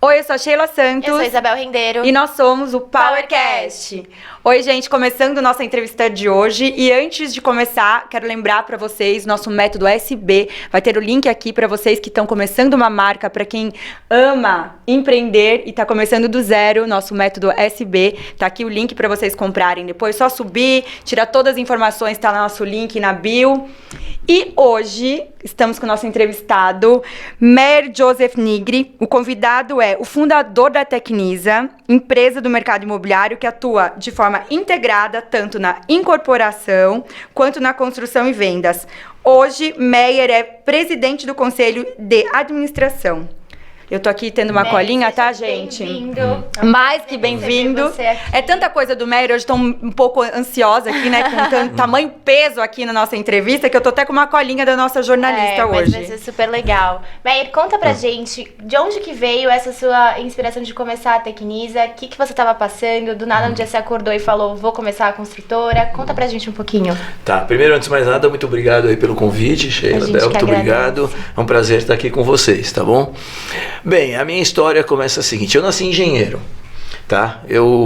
Oi, eu sou a Sheila Santos. Eu sou a Isabel Rendeiro. E nós somos o PowerCast. Oi, gente, começando nossa entrevista de hoje. E antes de começar, quero lembrar para vocês, nosso método SB. Vai ter o link aqui para vocês que estão começando uma marca, para quem ama empreender e está começando do zero, nosso método SB. Tá aqui o link para vocês comprarem. Depois só subir, tirar todas as informações, tá no nosso link na bio. E hoje estamos com o nosso entrevistado, Meir Joseph Nigri. O convidado é o fundador da Tecnisa, empresa do mercado imobiliário que atua de forma integrada tanto na incorporação quanto na construção e vendas. Hoje, Meir é presidente do Conselho de Administração. Eu tô aqui tendo uma colinha, tá, gente? Bem-vindo. Mais que bem-vindo. É tanta coisa do Meir, hoje tô um pouco ansiosa aqui, né? Com tanto tamanho peso aqui na nossa entrevista, que eu tô até com uma colinha da nossa jornalista mas hoje. Vai ser super legal. Meir, conta pra gente, de onde que veio essa sua inspiração de começar a Tecnisa? O que você tava passando? Do nada um dia você acordou e falou, vou começar a construtora. Conta pra gente um pouquinho. Tá, primeiro, antes de mais nada, muito obrigado aí pelo convite, Sheila, Bel, muito obrigado. É um prazer estar aqui com vocês, tá bom? Bem, a minha história começa a seguinte, eu nasci engenheiro, tá?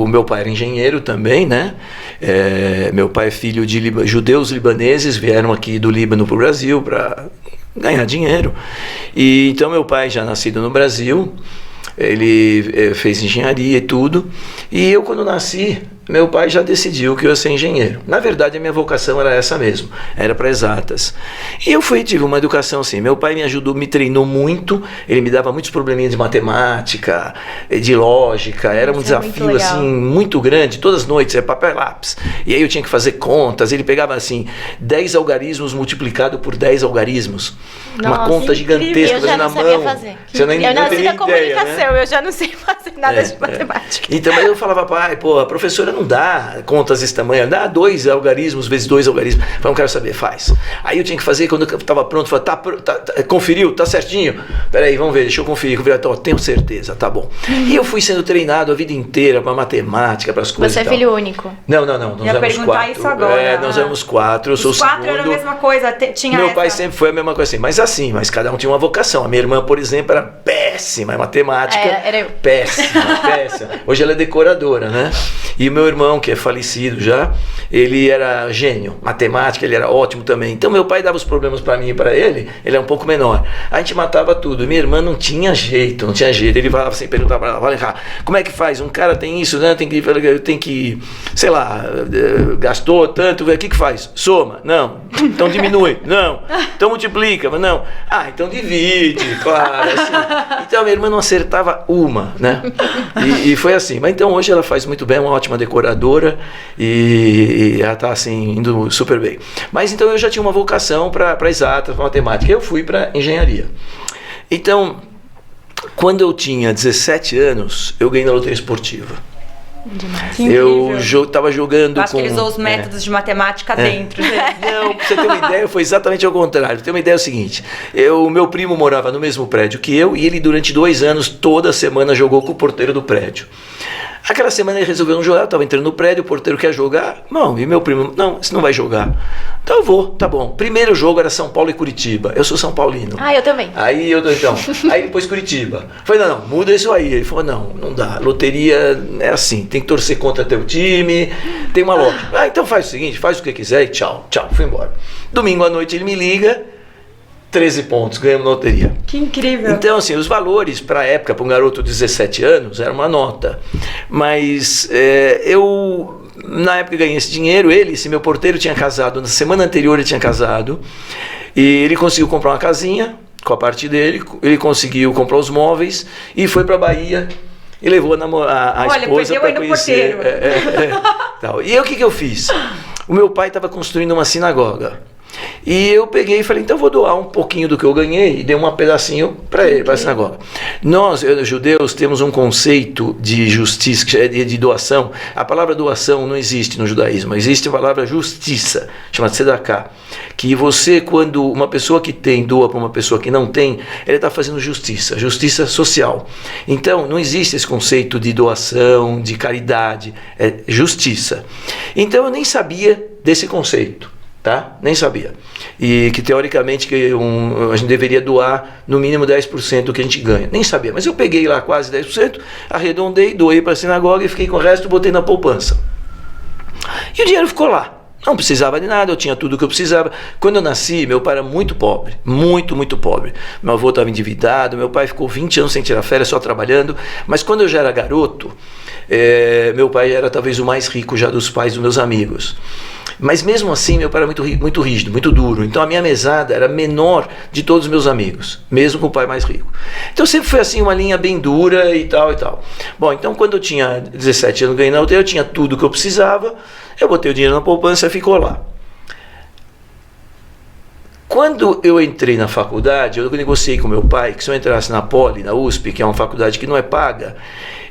Meu pai era engenheiro também, né? Meu pai é filho de judeus libaneses, vieram aqui do Líbano para o Brasil para ganhar dinheiro. E então meu pai, já nascido no Brasil, ele fez engenharia e tudo. E eu, quando nasci, meu pai já decidiu que eu ia ser engenheiro. Na verdade, a minha vocação era essa mesmo, era para exatas. E eu tive uma educação assim, meu pai me ajudou, me treinou muito, ele me dava muitos probleminhas de matemática, de lógica, era um desafio assim, muito grande, todas as noites, papel e lápis. E aí eu tinha que fazer contas, ele pegava assim, 10 algarismos multiplicado por 10 algarismos. Nossa, uma conta gigantesca, eu já não sabia fazer. Eu nasci da comunicação, né? Eu já não sei fazer nada de matemática. Então, mas eu falava, pai, pô, a professora não dá contas desse tamanho, dá 2 algarismos vezes 2 algarismos. Eu falei, não quero saber, faz. Aí eu tinha que fazer, quando eu estava pronto, eu falei, conferiu, tá certinho? Peraí, vamos ver, deixa eu conferir. Tenho certeza, tá bom. E eu fui sendo treinado a vida inteira para matemática, para as coisas. Você é filho único? Não, nós éramos 4. Isso agora. Nós éramos 4, eu sou o segundo. Os 4 era a mesma coisa, tinha Meu pai sempre foi a mesma coisa assim, mas cada um tinha uma vocação. A minha irmã, por exemplo, era péssima em matemática. Era eu. Péssima. Hoje ela é decoradora, né? E o meu irmão, que é falecido já, ele era gênio. Matemática, ele era ótimo também. Então meu pai dava os problemas para mim e para ele é um pouco menor. A gente matava tudo. Minha irmã não tinha jeito. Ele falava assim, perguntava para ela, falei, como é que faz? Um cara tem isso, né? Tem que, sei lá, gastou tanto, o que faz? Soma? Não. Então diminui? Não. Então multiplica? Não. Então divide, claro. Assim. Então a minha irmã não acertava uma, né? E foi assim. Mas então hoje ela faz muito bem, é uma ótima decoradora e ela está assim, indo super bem. Mas então eu já tinha uma vocação para exatas, para matemática. Eu fui para engenharia. Então, quando eu tinha 17 anos, eu ganhei na loteria esportiva. Demais. Eu estava jogando Acho que ele usou os métodos de matemática dentro. Não, pra você ter uma ideia, foi exatamente ao contrário. Pra ter uma ideia é o seguinte, meu primo morava no mesmo prédio que eu e ele durante 2 anos, toda semana jogou com o porteiro do prédio. Aquela semana ele resolveu não jogar, eu estava entrando no prédio, o porteiro quer jogar. Não, e meu primo, não, você não vai jogar. Então eu vou, tá bom. Primeiro jogo era São Paulo e Curitiba. Eu sou São Paulino. Eu também. Aí depois Curitiba. Falei, não, muda isso aí. Ele falou, não dá. Loteria é assim, tem que torcer contra teu time, tem uma lógica. Então faz o seguinte, faz o que quiser e tchau, fui embora. Domingo à noite ele me liga, 13 pontos, ganhamos na loteria. Que incrível. Então, assim, os valores para a época, para um garoto de 17 anos, era uma nota. Mas eu, na época, ganhei esse dinheiro. Esse meu porteiro tinha casado, na semana anterior ele tinha casado, e ele conseguiu comprar uma casinha com a parte dele, ele conseguiu comprar os móveis e foi para a Bahia e levou a esposa para conhecer. E eu, o que eu fiz? O meu pai estava construindo uma sinagoga. E eu peguei e falei, então eu vou doar um pouquinho do que eu ganhei e dei um pedacinho para ele, para a sinagoga. Nós, judeus, temos um conceito de justiça, de doação. A palavra doação não existe no judaísmo, existe a palavra justiça, chama-se tzedakah. Que você, quando uma pessoa que tem doa para uma pessoa que não tem, ele está fazendo justiça social. Então, não existe esse conceito de doação, de caridade, é justiça. Então, eu nem sabia desse conceito. tá? Nem sabia. E que teoricamente a gente deveria doar no mínimo 10% do que a gente ganha. Nem sabia, mas eu peguei lá quase 10%, arredondei, doei para a sinagoga e fiquei com o resto, botei na poupança. E o dinheiro ficou lá. Não precisava de nada, eu tinha tudo o que eu precisava. Quando eu nasci, meu pai era muito pobre, muito, muito pobre. Meu avô estava endividado, meu pai ficou 20 anos sem tirar férias, só trabalhando. Mas quando eu já era garoto, meu pai era talvez o mais rico já dos pais dos meus amigos. Mas mesmo assim, meu pai era muito rígido, muito duro. Então a minha mesada era menor de todos os meus amigos, mesmo com o pai mais rico. Então sempre foi assim, uma linha bem dura e tal e tal. Bom, então quando eu tinha 17 anos ganhando na UTI, eu tinha tudo o que eu precisava. Eu botei o dinheiro na poupança e ficou lá. Quando eu entrei na faculdade, eu negociei com meu pai que se eu entrasse na Poli, na USP, que é uma faculdade que não é paga,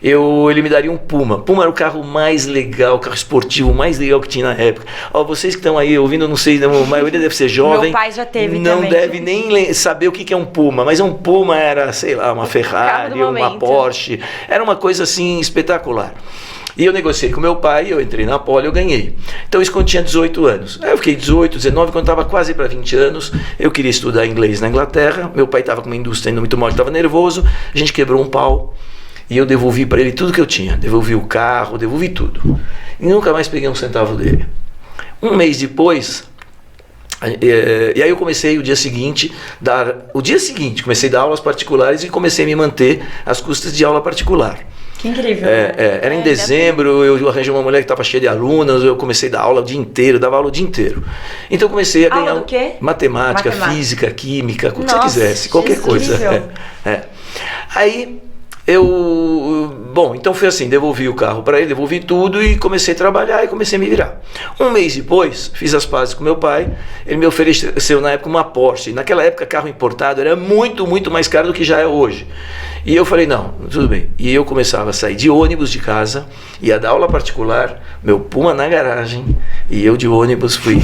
ele me daria um Puma. Puma era o carro mais legal, o carro esportivo mais legal que tinha na época. Ó, vocês que estão aí ouvindo, não sei, a maioria deve ser jovem. Meu pai já teve não também. Deve nem saber o que é um Puma, mas um Puma era, sei lá, uma Ferrari, uma Porsche, era uma coisa assim espetacular. E eu negociei com meu pai, eu entrei na Poli, eu ganhei. Então isso quando tinha 18 anos. Aí eu fiquei 18, 19, quando estava quase para 20 anos, eu queria estudar inglês na Inglaterra, meu pai estava com uma indústria ainda muito mal, estava nervoso, a gente quebrou um pau e eu devolvi para ele tudo que eu tinha. Devolvi o carro, devolvi tudo. E nunca mais peguei um centavo dele. Um mês depois, e aí eu comecei o dia seguinte, comecei a dar aulas particulares e comecei a me manter às custas de aula particular. Que incrível. Era em dezembro, eu arranjei uma mulher que estava cheia de alunas, eu comecei a dar aula o dia inteiro, dava aula o dia inteiro. Então eu comecei a ganhar do quê? matemática, física, química, o que você quisesse, qualquer coisa. Aí então foi assim, devolvi o carro para ele, devolvi tudo e comecei a trabalhar e comecei a me virar. Um mês depois, fiz as pazes com meu pai, ele me ofereceu na época uma Porsche. Naquela época carro importado era muito, muito mais caro do que já é hoje. E eu falei, não, tudo bem. E eu começava a sair de ônibus de casa, ia dar aula particular, meu Puma na garagem, e eu de ônibus fui.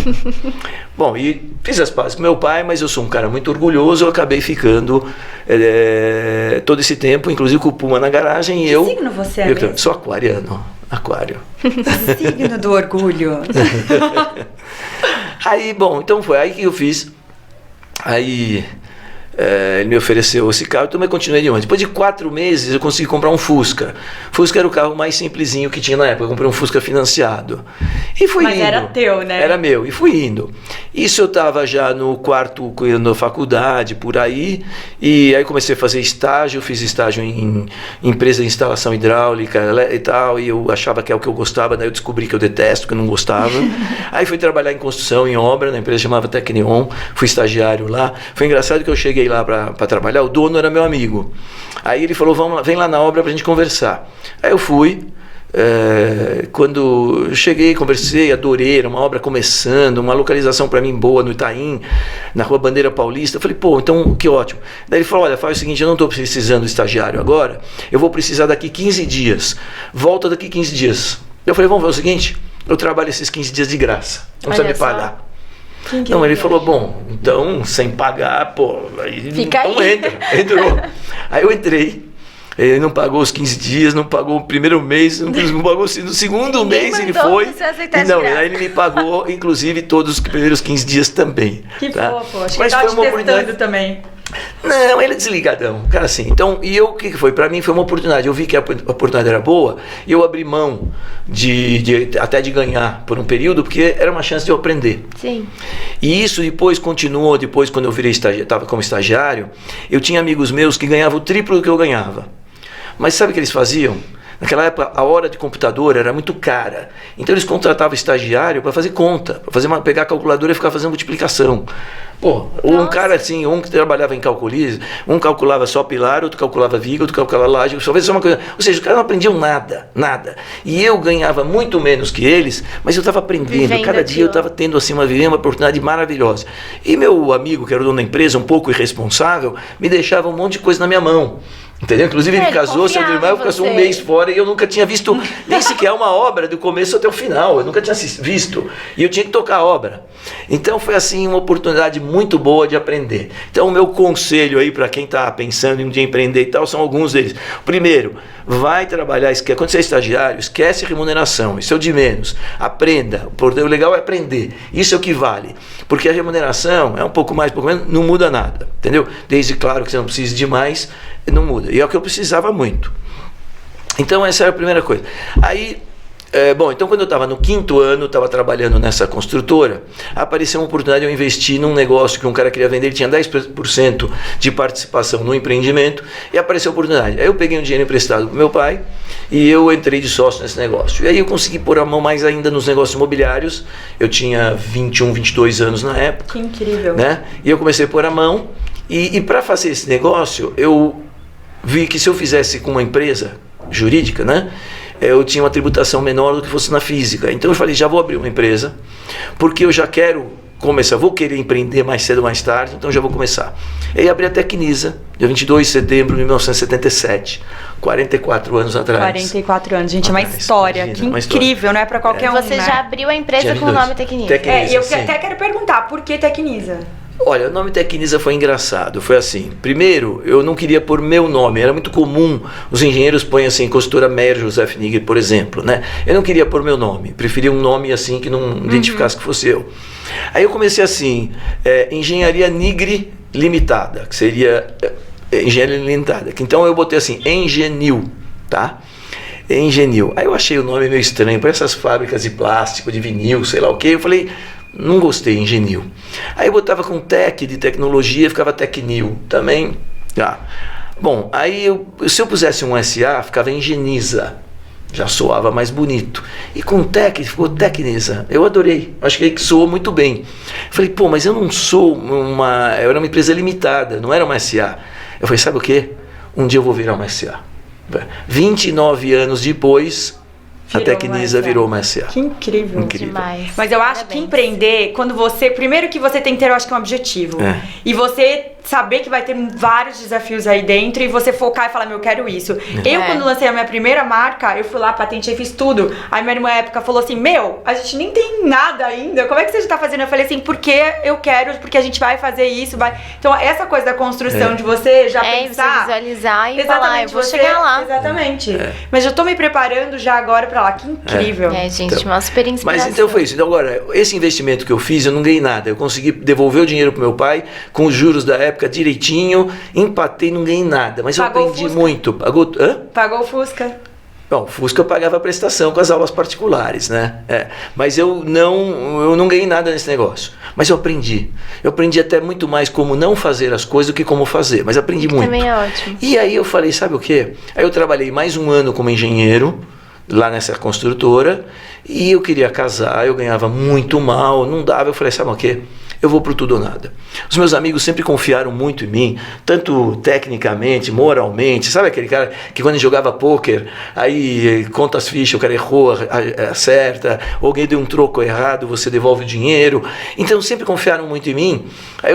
Bom, e fiz as pazes com meu pai, mas eu sou um cara muito orgulhoso, eu acabei ficando todo esse tempo, inclusive com o Puma na garagem. Que signo você é mesmo? Sou aquariano, aquário. Signo do orgulho. Aí, bom, então foi aí que eu fiz. Aí ele me ofereceu esse carro, então eu continuei de ônibus. Depois de 4 meses eu consegui comprar um Fusca. Fusca era o carro mais simplesinho que tinha na época. Eu comprei um Fusca financiado. E fui indo. Mas era teu, né? Era meu, e fui indo. Isso eu estava já no quarto ano da faculdade, por aí, e aí comecei a fazer estágio, fiz estágio em empresa de instalação hidráulica e tal, e eu achava que é o que eu gostava, daí eu descobri que eu detesto, que eu não gostava. Aí fui trabalhar em construção, em obra, na empresa chamava Tecnion, fui estagiário lá. Foi engraçado que eu cheguei lá para trabalhar, o dono era meu amigo. Aí ele falou, vamos lá, vem lá na obra pra gente conversar. Aí eu fui. Quando eu cheguei, conversei, adorei, era uma obra começando, uma localização para mim boa no Itaim, na Rua Bandeira Paulista. Eu falei, pô, então que ótimo. Daí ele falou, olha, faz o seguinte, eu não estou precisando de estagiário agora, eu vou precisar daqui 15 dias, volta daqui 15 dias. Eu falei, vamos ver o seguinte, eu trabalho esses 15 dias de graça, não precisa me pagar. Não, ele falou, bom, então, sem pagar, pô, aí, então aí. Entrou. Aí eu entrei. Ele não pagou os 15 dias, não pagou o primeiro mês, não pagou no segundo mês ele foi. Aí ele me pagou, inclusive, todos os primeiros 15 dias também. Que fofo, acho que mas ele foi uma oportunidade também. Não, ele é desligadão, cara, assim. Então, e eu, o que foi? Pra mim foi uma oportunidade. Eu vi que a oportunidade era boa e eu abri mão até de ganhar por um período, porque era uma chance de eu aprender. Sim. E isso depois continuou, quando eu virei estava como estagiário, eu tinha amigos meus que ganhavam o triplo do que eu ganhava. Mas sabe o que eles faziam? Naquela época, a hora de computador era muito cara. Então, eles contratavam estagiário para fazer conta, para pegar a calculadora e ficar fazendo multiplicação. Pô, um cara assim, um que trabalhava em calculismo, um calculava só pilar, outro calculava viga, outro calculava laje, só fazia uma coisa. Ou seja, os caras não aprendiam nada. E eu ganhava muito menos que eles, mas eu estava aprendendo. Cada dia eu estava tendo assim, uma oportunidade maravilhosa. E meu amigo, que era o dono da empresa, um pouco irresponsável, me deixava um monte de coisa na minha mão. Entendeu? Inclusive ele Ele casou, seu confiava irmão em ficou um você. mês fora e eu nunca tinha visto nem sequer uma obra do começo até o final. Eu nunca tinha visto. E eu tinha que tocar a obra. Então foi assim uma oportunidade muito boa de aprender. Então o meu conselho aí para quem está pensando em um dia empreender e tal, são alguns deles. Primeiro, vai trabalhar, quando você é estagiário, esquece remuneração, isso é o de menos. Aprenda, o legal é aprender, isso é o que vale. Porque a remuneração é um pouco mais, um pouco menos, não muda nada, entendeu? Desde, claro, que você não precise de mais, não muda. E é o que eu precisava muito. Então essa era a primeira coisa. Aí, então quando eu estava no 5º ano, estava trabalhando nessa construtora, apareceu uma oportunidade de eu investir num negócio que um cara queria vender, ele tinha 10% de participação no empreendimento, e apareceu a oportunidade. Aí eu peguei um dinheiro emprestado pro meu pai, e eu entrei de sócio nesse negócio. E aí eu consegui pôr a mão mais ainda nos negócios imobiliários, eu tinha 21, 22 anos na época. Que incrível. Né? E eu comecei a pôr a mão, e para fazer esse negócio, eu vi que se eu fizesse com uma empresa jurídica, né, eu tinha uma tributação menor do que fosse na física. Então eu falei, já vou abrir uma empresa, porque eu já quero começar, vou querer empreender mais cedo ou mais tarde, então já vou começar. E aí abri a Tecnisa, dia 22 de setembro de 1977, 44 anos atrás. 44 anos, gente, é uma história. Imagina, que uma incrível, não é pra qualquer um, Você né? já abriu a empresa Dia com o 22. nome Tecnisa. Tecnisa. E eu Sim. até quero perguntar, por que Tecnisa? Olha, o nome Tecnisa foi engraçado, foi assim, primeiro, eu não queria pôr meu nome, era muito comum, os engenheiros põem assim, consultora Meyer Joseph Nigri, por exemplo, né? Eu não queria pôr meu nome, preferia um nome assim que não identificasse que fosse eu. Aí eu comecei assim, Engenharia Nigri Limitada, que seria Engenharia Limitada, que então eu botei assim, Engenil, tá? Engenil. Aí eu achei o nome meio estranho, para essas fábricas de plástico, de vinil, sei lá o que, eu falei, não gostei, Engenil. Aí eu botava com Tec de tecnologia, ficava Tecnil também. Bom, aí se eu pusesse um SA, ficava Engeniza. Já soava mais bonito. E com Tec, ficou Tecnisa. Eu adorei. Acho que soou muito bem. Falei, pô, mas eu não sou uma... Eu era uma empresa limitada, não era uma SA. Eu falei, sabe o quê? Um dia eu vou virar uma SA. 29 anos depois... A Tecnisa virou uma SA. Que incrível. Demais. Mas eu acho que empreender, quando você... Primeiro que você tem que ter, eu acho que um objetivo. E você saber que vai ter vários desafios aí dentro e você focar e falar, eu quero isso. Eu, quando lancei a minha primeira marca, eu fui lá, patentei, fiz tudo. Aí minha irmã, na época, falou assim, a gente nem tem nada ainda. Como é que você já tá fazendo? Eu falei assim, porque eu quero, porque a gente vai fazer isso. Vai... Então, essa coisa da construção de você já pensar... você visualizar e exatamente, falar, eu vou chegar lá. Exatamente. Mas eu tô me preparando já agora pra lá. Que incrível. Gente, uma super inspiração. Mas então foi isso. Então agora, esse investimento que eu fiz, eu não ganhei nada. Eu consegui devolver o dinheiro pro meu pai, com os juros da época direitinho, empatei, não ganhei nada. Mas Pagou eu aprendi o Fusca? muito. Pagou o Fusca. Bom, o Fusca eu pagava a prestação com as aulas particulares, né? Mas eu não ganhei nada nesse negócio. Mas eu aprendi. Eu aprendi até muito mais como não fazer as coisas do que como fazer. Mas aprendi muito. Também é ótimo. E aí eu falei, sabe o quê? Aí eu trabalhei mais um ano como engenheiro, lá nessa construtora, e eu queria casar, eu ganhava muito mal, não dava. Eu falei, sabe o quê? Eu vou pro tudo ou nada. Os meus amigos sempre confiaram muito em mim, tanto tecnicamente, moralmente. Sabe aquele cara que quando jogava pôquer, aí conta as fichas, o cara errou, acerta, ou alguém deu um troco errado, você devolve o dinheiro. Então sempre confiaram muito em mim. Aí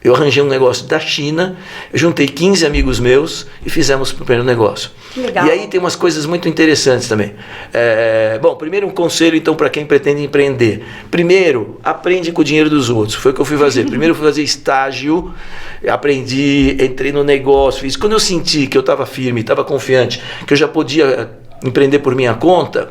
eu arranjei um negócio da China, eu juntei 15 amigos meus e fizemos o primeiro negócio. Que legal. E aí tem umas coisas muito interessantes também. Bom, primeiro um conselho então para quem pretende empreender. Primeiro, aprende com o dinheiro dos outros. Foi o que eu fui fazer. Primeiro eu fui fazer estágio, aprendi, entrei no negócio, fiz. Quando eu senti que eu estava firme, estava confiante, que eu já podia empreender por minha conta,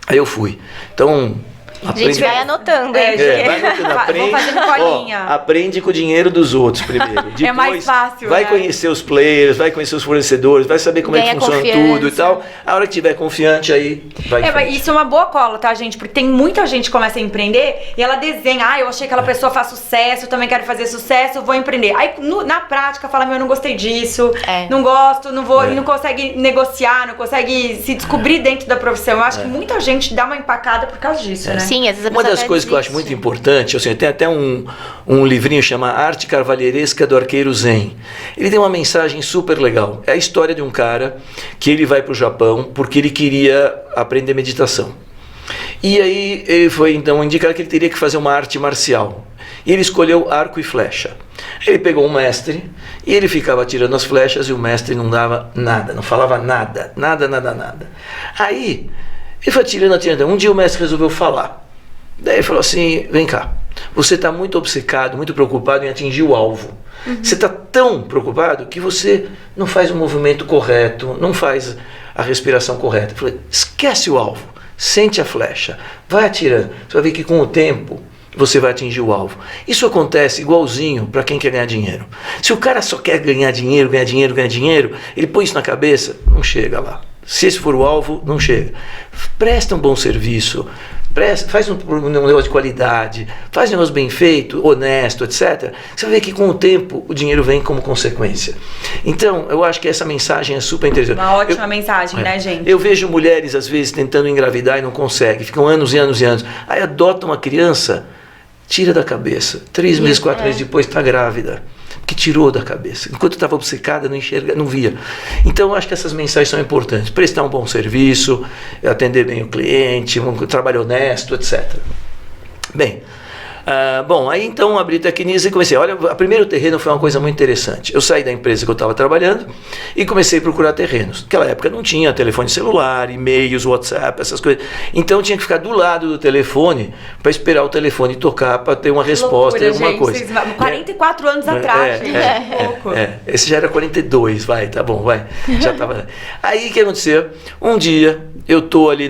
aí eu fui. Então... A gente vai anotando, hein? Vai anotando, aprende. Vou fazendo colinha. Aprende com o dinheiro dos outros primeiro. Depois, mais fácil, vai né? conhecer os players, vai conhecer os fornecedores, vai saber como é que funciona tudo e tal. A hora que tiver confiante, aí vai em frente. Isso é uma boa cola, tá, gente? Porque tem muita gente que começa a empreender e ela desenha, eu achei que aquela pessoa faz sucesso, eu também quero fazer sucesso, vou empreender. Aí na prática fala, eu não gostei disso, não gosto, não vou, e não consegue negociar, não consegue se descobrir dentro da profissão. Eu acho que muita gente dá uma empacada por causa disso, né? Sim, às vezes a Uma pessoa das até coisas que eu acho desiste. muito importante, assim, tem até um livrinho chamado Arte Cavalheiresca do Arqueiro Zen. Ele tem uma mensagem super legal. É a história de um cara que ele vai para o Japão porque ele queria aprender meditação. E aí ele foi então indicar que ele teria que fazer uma arte marcial. E ele escolheu arco e flecha. Ele pegou um mestre e ele ficava tirando as flechas e o mestre não dava nada, não falava nada. Aí, ele foi atirando. Um dia o mestre resolveu falar. Daí ele falou assim, vem cá, você está muito obcecado, muito preocupado em atingir o alvo. Você está tão preocupado que você não faz o movimento correto, não faz a respiração correta. Eu falei, esquece o alvo, sente a flecha, vai atirando. Você vai ver que com o tempo você vai atingir o alvo. Isso acontece igualzinho para quem quer ganhar dinheiro. Se o cara só quer ganhar dinheiro, ele põe isso na cabeça, não chega lá. Se esse for o alvo, não chega. Presta um bom serviço, faz um negócio de qualidade, faz um negócio bem feito, honesto, etc. Você vai ver que com o tempo o dinheiro vem como consequência. Então, eu acho que essa mensagem é super interessante. Uma ótima mensagem, né, gente? Eu vejo mulheres, às vezes, tentando engravidar e não conseguem, ficam anos e anos. Aí adotam uma criança, tira da cabeça. 3 meses, 4 meses depois está grávida. Que tirou da cabeça. Enquanto estava obcecada, não via. Então, eu acho que essas mensagens são importantes. Prestar um bom serviço, atender bem o cliente, um trabalho honesto, etc. Bem, bom, aí então abri Tecnisa e comecei. Olha, o primeiro terreno foi uma coisa muito interessante. Eu saí da empresa que eu estava trabalhando e comecei a procurar terrenos. Naquela época não tinha telefone celular, e-mails, WhatsApp, essas coisas. Então eu tinha que ficar do lado do telefone para esperar o telefone tocar para ter uma resposta de alguma coisa. 44 anos atrás, gente. Esse já era 42, tá bom, já estava. Aí o que aconteceu? Um dia eu tô ali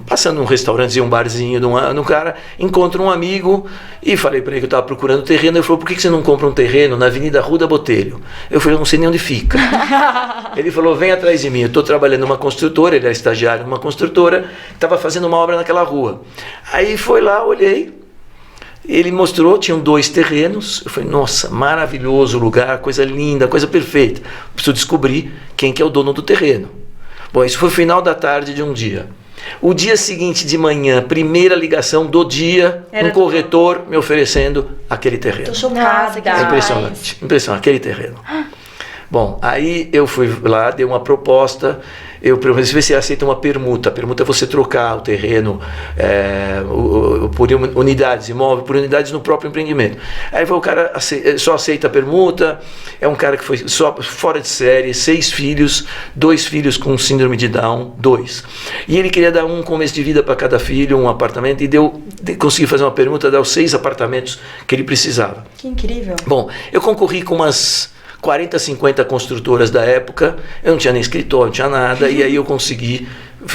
passando num restaurantezinho, um barzinho, num cara, encontro um amigo e falei para ele que eu estava procurando terreno. Ele falou, por que você não compra um terreno na Avenida Ruda Botelho? Eu falei, eu não sei nem onde fica. Ele falou, vem atrás de mim, eu estou trabalhando numa construtora, ele é estagiário numa construtora, estava fazendo uma obra naquela rua. Aí foi lá, olhei, ele mostrou, tinham 2 terrenos, eu falei, nossa, maravilhoso lugar, coisa linda, coisa perfeita. Preciso descobrir quem que é o dono do terreno. Bom, isso foi o final da tarde de um dia. O dia seguinte de manhã, primeira ligação do dia, um corretor me oferecendo aquele terreno. Tô chocada. Impressionante, aquele terreno. Bom, aí eu fui lá, dei uma proposta, eu ver se aceita uma permuta. A permuta é você trocar o terreno por unidades, imóvel por unidades no próprio empreendimento. Aí o cara só aceita a permuta, é um cara que foi só fora de série, 6 filhos, 2 filhos com síndrome de Down, 2. E ele queria dar um começo de vida para cada filho, um apartamento, e consegui fazer uma permuta, dar os 6 apartamentos que ele precisava. Que incrível. Bom, eu concorri com umas 40, 50 construtoras da época, eu não tinha nem escritório, não tinha nada, e aí eu consegui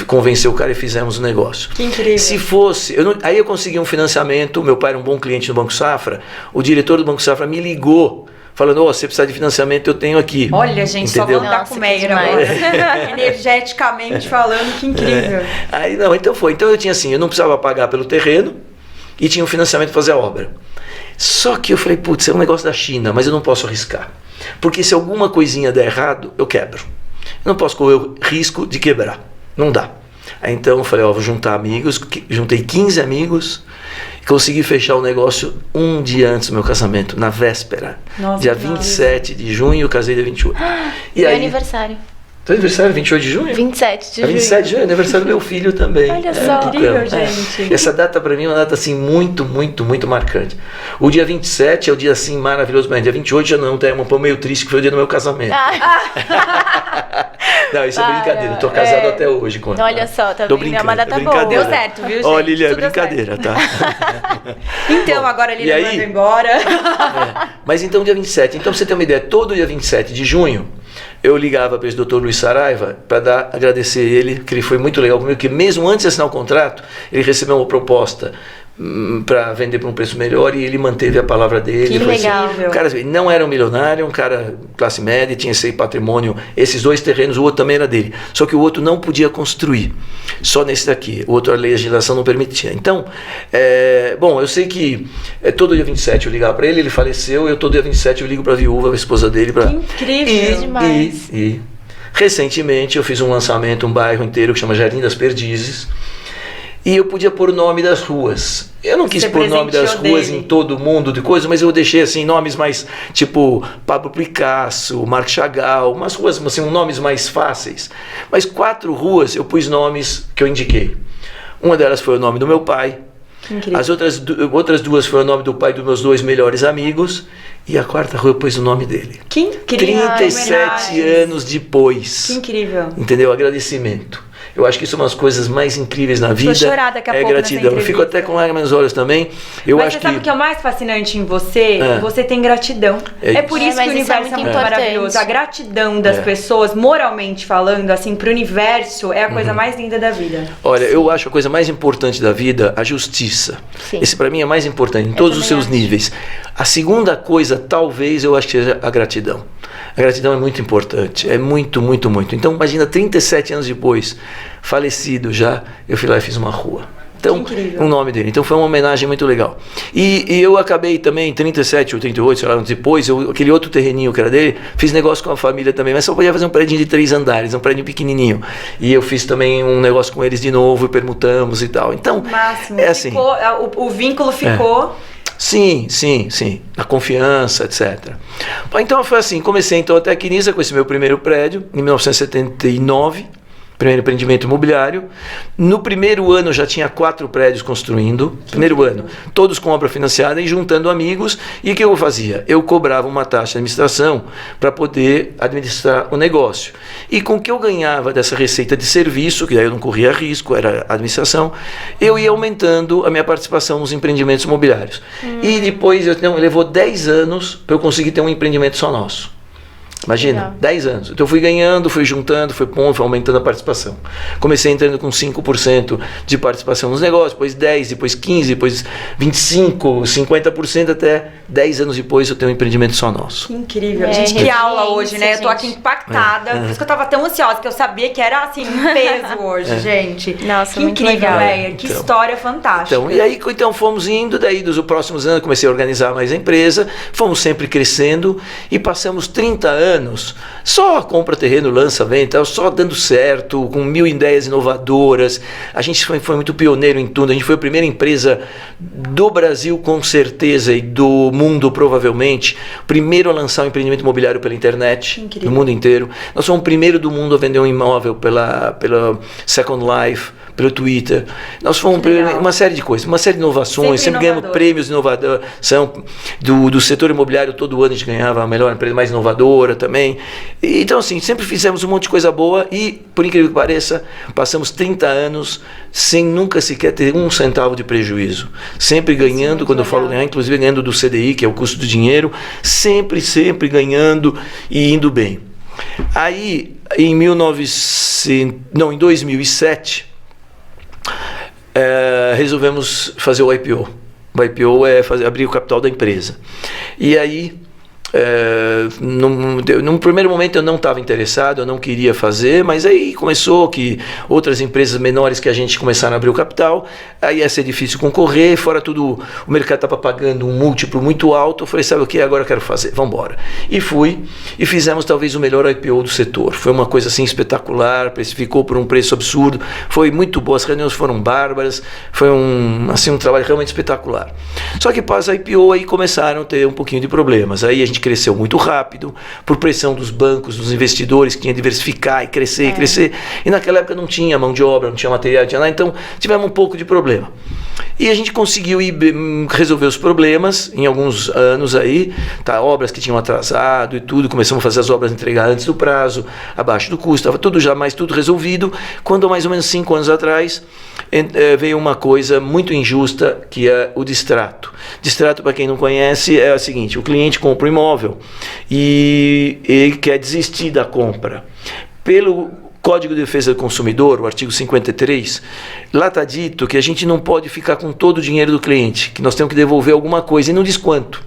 convencer o cara e fizemos o negócio. Que incrível. Se fosse, aí eu consegui um financiamento, meu pai era um bom cliente no Banco Safra, o diretor do Banco Safra me ligou, falando, você precisa de financiamento, eu tenho aqui. Olha, gente, entendeu? Só vamos dar com o Meyer agora. Energeticamente falando, que incrível. Aí não, então foi. Então eu tinha assim, eu não precisava pagar pelo terreno e tinha um financiamento para fazer a obra. Só que eu falei, putz, é um negócio da China, mas eu não posso arriscar. Porque se alguma coisinha der errado, eu quebro. Eu não posso correr o risco de quebrar. Não dá. Aí então eu falei, vou juntar amigos, juntei 15 amigos, consegui fechar o negócio um dia antes do meu casamento, na véspera. Nossa, dia 27 de junho, eu casei dia 28. E meu aí, aniversário. Teu aniversário é 28 de junho? 27 de junho. 27 de junho, aniversário do meu filho também. Olha só. Incrível, gente. Essa data para mim é uma data assim muito, muito, muito marcante. O dia 27 é o dia assim maravilhoso, mas dia 28 já não, é um meio triste, que foi o dia do meu casamento. Não, isso é brincadeira, eu tô casado até hoje com ela. Olha só, tá vendo? É uma data boa. Brincadeira. Deu certo, viu, gente? Ó, Lilia, é Tudo brincadeira, tá? Então, Bom, agora a Lilia manda embora. Mas então, dia 27. Então, pra você ter uma ideia, todo dia 27 de junho, eu ligava para esse doutor Luiz Saraiva para agradecer ele, que ele foi muito legal comigo, que mesmo antes de assinar o contrato, ele recebeu uma proposta para vender por um preço melhor e ele manteve a palavra dele. Que legal. Assim, o cara não era um milionário, um cara classe média, tinha esse patrimônio, esses 2 terrenos, o outro também era dele. Só que o outro não podia construir, só nesse daqui. O outro a legislação não permitia. Então, bom, eu sei que todo dia 27 eu ligava para ele, ele faleceu, eu todo dia 27 eu ligo para a viúva, a esposa dele. Que incrível. Demais. E recentemente eu fiz um lançamento, um bairro inteiro que chama Jardim das Perdizes, e eu podia pôr o nome das ruas. Eu não quis pôr o nome das ruas em todo mundo de coisa, mas eu deixei assim nomes mais tipo Pablo Picasso, Marc Chagall, umas ruas assim, nomes mais fáceis. Mas 4 ruas eu pus nomes que eu indiquei. Uma delas foi o nome do meu pai, Incrível. As outras duas foram o nome do pai dos meus 2 melhores amigos. E a quarta rua eu pus o nome dele. Que incrível. 37 anos depois. Que incrível. Entendeu? Agradecimento. Eu acho que isso é uma das coisas mais incríveis na vida. Vou chorar daqui a pouco gratidão. Eu fico até com lágrimas nos olhos também. Mas você sabe o que é o mais fascinante em você? Você tem gratidão. É por isso que o universo é muito maravilhoso. A gratidão das pessoas, moralmente falando, assim, pro universo, é a coisa mais linda da vida. Olha, eu acho a coisa mais importante da vida a justiça. Sim. Esse para mim é mais importante, em todos os seus níveis. A segunda coisa, talvez, eu acho que seja a gratidão. A gratidão é muito importante, é muito, muito, muito. Então, imagina, 37 anos depois, falecido já, eu fui lá e fiz uma rua. Então, o nome dele. Então, foi uma homenagem muito legal. E eu acabei também, 37 ou 38, sei lá, depois, aquele outro terreninho que era dele, fiz negócio com a família também, mas só podia fazer um prédio de 3 andares, um prédio pequenininho. E eu fiz também um negócio com eles de novo, permutamos e tal. Então, máximo. É assim. Ficou, o vínculo ficou... Sim. A confiança, etc. Então foi assim, comecei então a Tecnisa com esse meu primeiro prédio, em 1979, primeiro empreendimento imobiliário. No primeiro ano já tinha 4 prédios construindo, primeiro ano, todos com obra financiada e juntando amigos. E o que eu fazia? Eu cobrava uma taxa de administração para poder administrar o negócio. E com o que eu ganhava dessa receita de serviço, que daí eu não corria risco, era administração, eu ia aumentando a minha participação nos empreendimentos imobiliários. E depois levou 10 anos para eu conseguir ter um empreendimento só nosso. Imagina, legal. 10 anos. Então eu fui ganhando, fui juntando, fui aumentando a participação. Comecei entrando com 5% de participação nos negócios, depois 10%, depois 15%, depois 25%, 50%, até 10 anos depois eu tenho um empreendimento só nosso. Que incrível. Gente, que aula hoje, né? Eu tô aqui impactada. Por isso que eu tava tão ansiosa, que eu sabia que era assim, um peso hoje, gente. Nossa, que muito incrível, Meyer. Que história fantástica. Então, e aí fomos indo, daí dos próximos anos comecei a organizar mais a empresa, fomos sempre crescendo e passamos 30 anos só compra terreno, lança, venda, só dando certo, com 1000 ideias inovadoras. A gente foi muito pioneiro em tudo. A gente foi a primeira empresa do Brasil, com certeza, e do mundo, provavelmente, primeiro a lançar um empreendimento imobiliário pela internet. Incrível. No mundo inteiro. Nós somos o primeiro do mundo a vender um imóvel pela Second Life, pelo Twitter. Nós fomos uma série de coisas, uma série de inovações, sempre ganhamos prêmios de inovação do setor imobiliário. Todo ano a gente ganhava a melhor empresa mais inovadora também. E, então, assim, sempre fizemos um monte de coisa boa e, por incrível que pareça, passamos 30 anos sem nunca sequer ter 1 centavo de prejuízo. Sempre ganhando, quando eu falo ganhar, inclusive ganhando do CDI, que é o custo do dinheiro, sempre ganhando e indo bem. Aí, em 2007, resolvemos fazer o IPO. O IPO é abrir o capital da empresa. E aí, num primeiro momento eu não estava interessado, eu não queria fazer, mas aí começou que outras empresas menores que a gente começaram a abrir o capital, aí ia ser difícil concorrer, fora tudo, o mercado estava pagando um múltiplo muito alto. Eu falei, sabe o que, agora eu quero fazer, vamos embora. E fui, e fizemos talvez o melhor IPO do setor. Foi uma coisa assim espetacular, precificou por um preço absurdo, foi muito boa, as reuniões foram bárbaras, foi um trabalho realmente espetacular. Só que pós IPO aí começaram a ter um pouquinho de problemas. Aí a gente cresceu muito rápido, por pressão dos bancos, dos investidores, que tinha que diversificar e crescer, crescer. E naquela época não tinha mão de obra, não tinha material, não tinha nada, então tivemos um pouco de problema. E a gente conseguiu resolver os problemas em alguns anos aí, obras que tinham atrasado e tudo, começamos a fazer as obras, entregar antes do prazo, abaixo do custo, estava tudo tudo resolvido, quando há mais ou menos 5 anos atrás veio uma coisa muito injusta, que é o distrato. Distrato, para quem não conhece, é o seguinte: o cliente compra um imóvel e ele quer desistir da compra. Pelo Código de Defesa do Consumidor, o artigo 53, lá está dito que a gente não pode ficar com todo o dinheiro do cliente, que nós temos que devolver alguma coisa, e não diz quanto.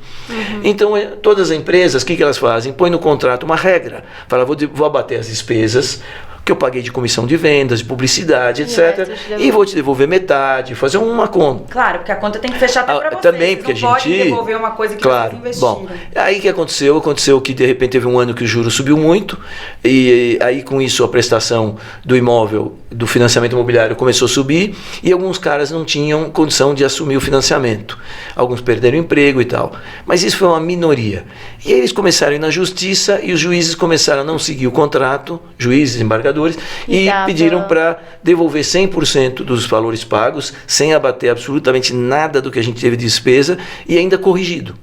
Então, todas as empresas, o que elas fazem? Põe no contrato uma regra, fala, vou abater as despesas que eu paguei de comissão de vendas, de publicidade, etc. E vou te devolver metade, fazer uma conta. Claro, porque a conta tem que fechar até para vocês. Também, porque não pode devolver uma coisa que vocês investiram. Bom, aí o que aconteceu? Aconteceu que de repente teve um ano que o juro subiu muito, e aí com isso a prestação do imóvel, do financiamento imobiliário começou a subir, e alguns caras não tinham condição de assumir o financiamento. Alguns perderam o emprego e tal. Mas isso foi uma minoria. E aí eles começaram a ir na justiça, e os juízes começaram a não seguir o contrato, juízes, embargadores, incorporadores e pediram para devolver 100% dos valores pagos, sem abater absolutamente nada do que a gente teve de despesa e ainda corrigido.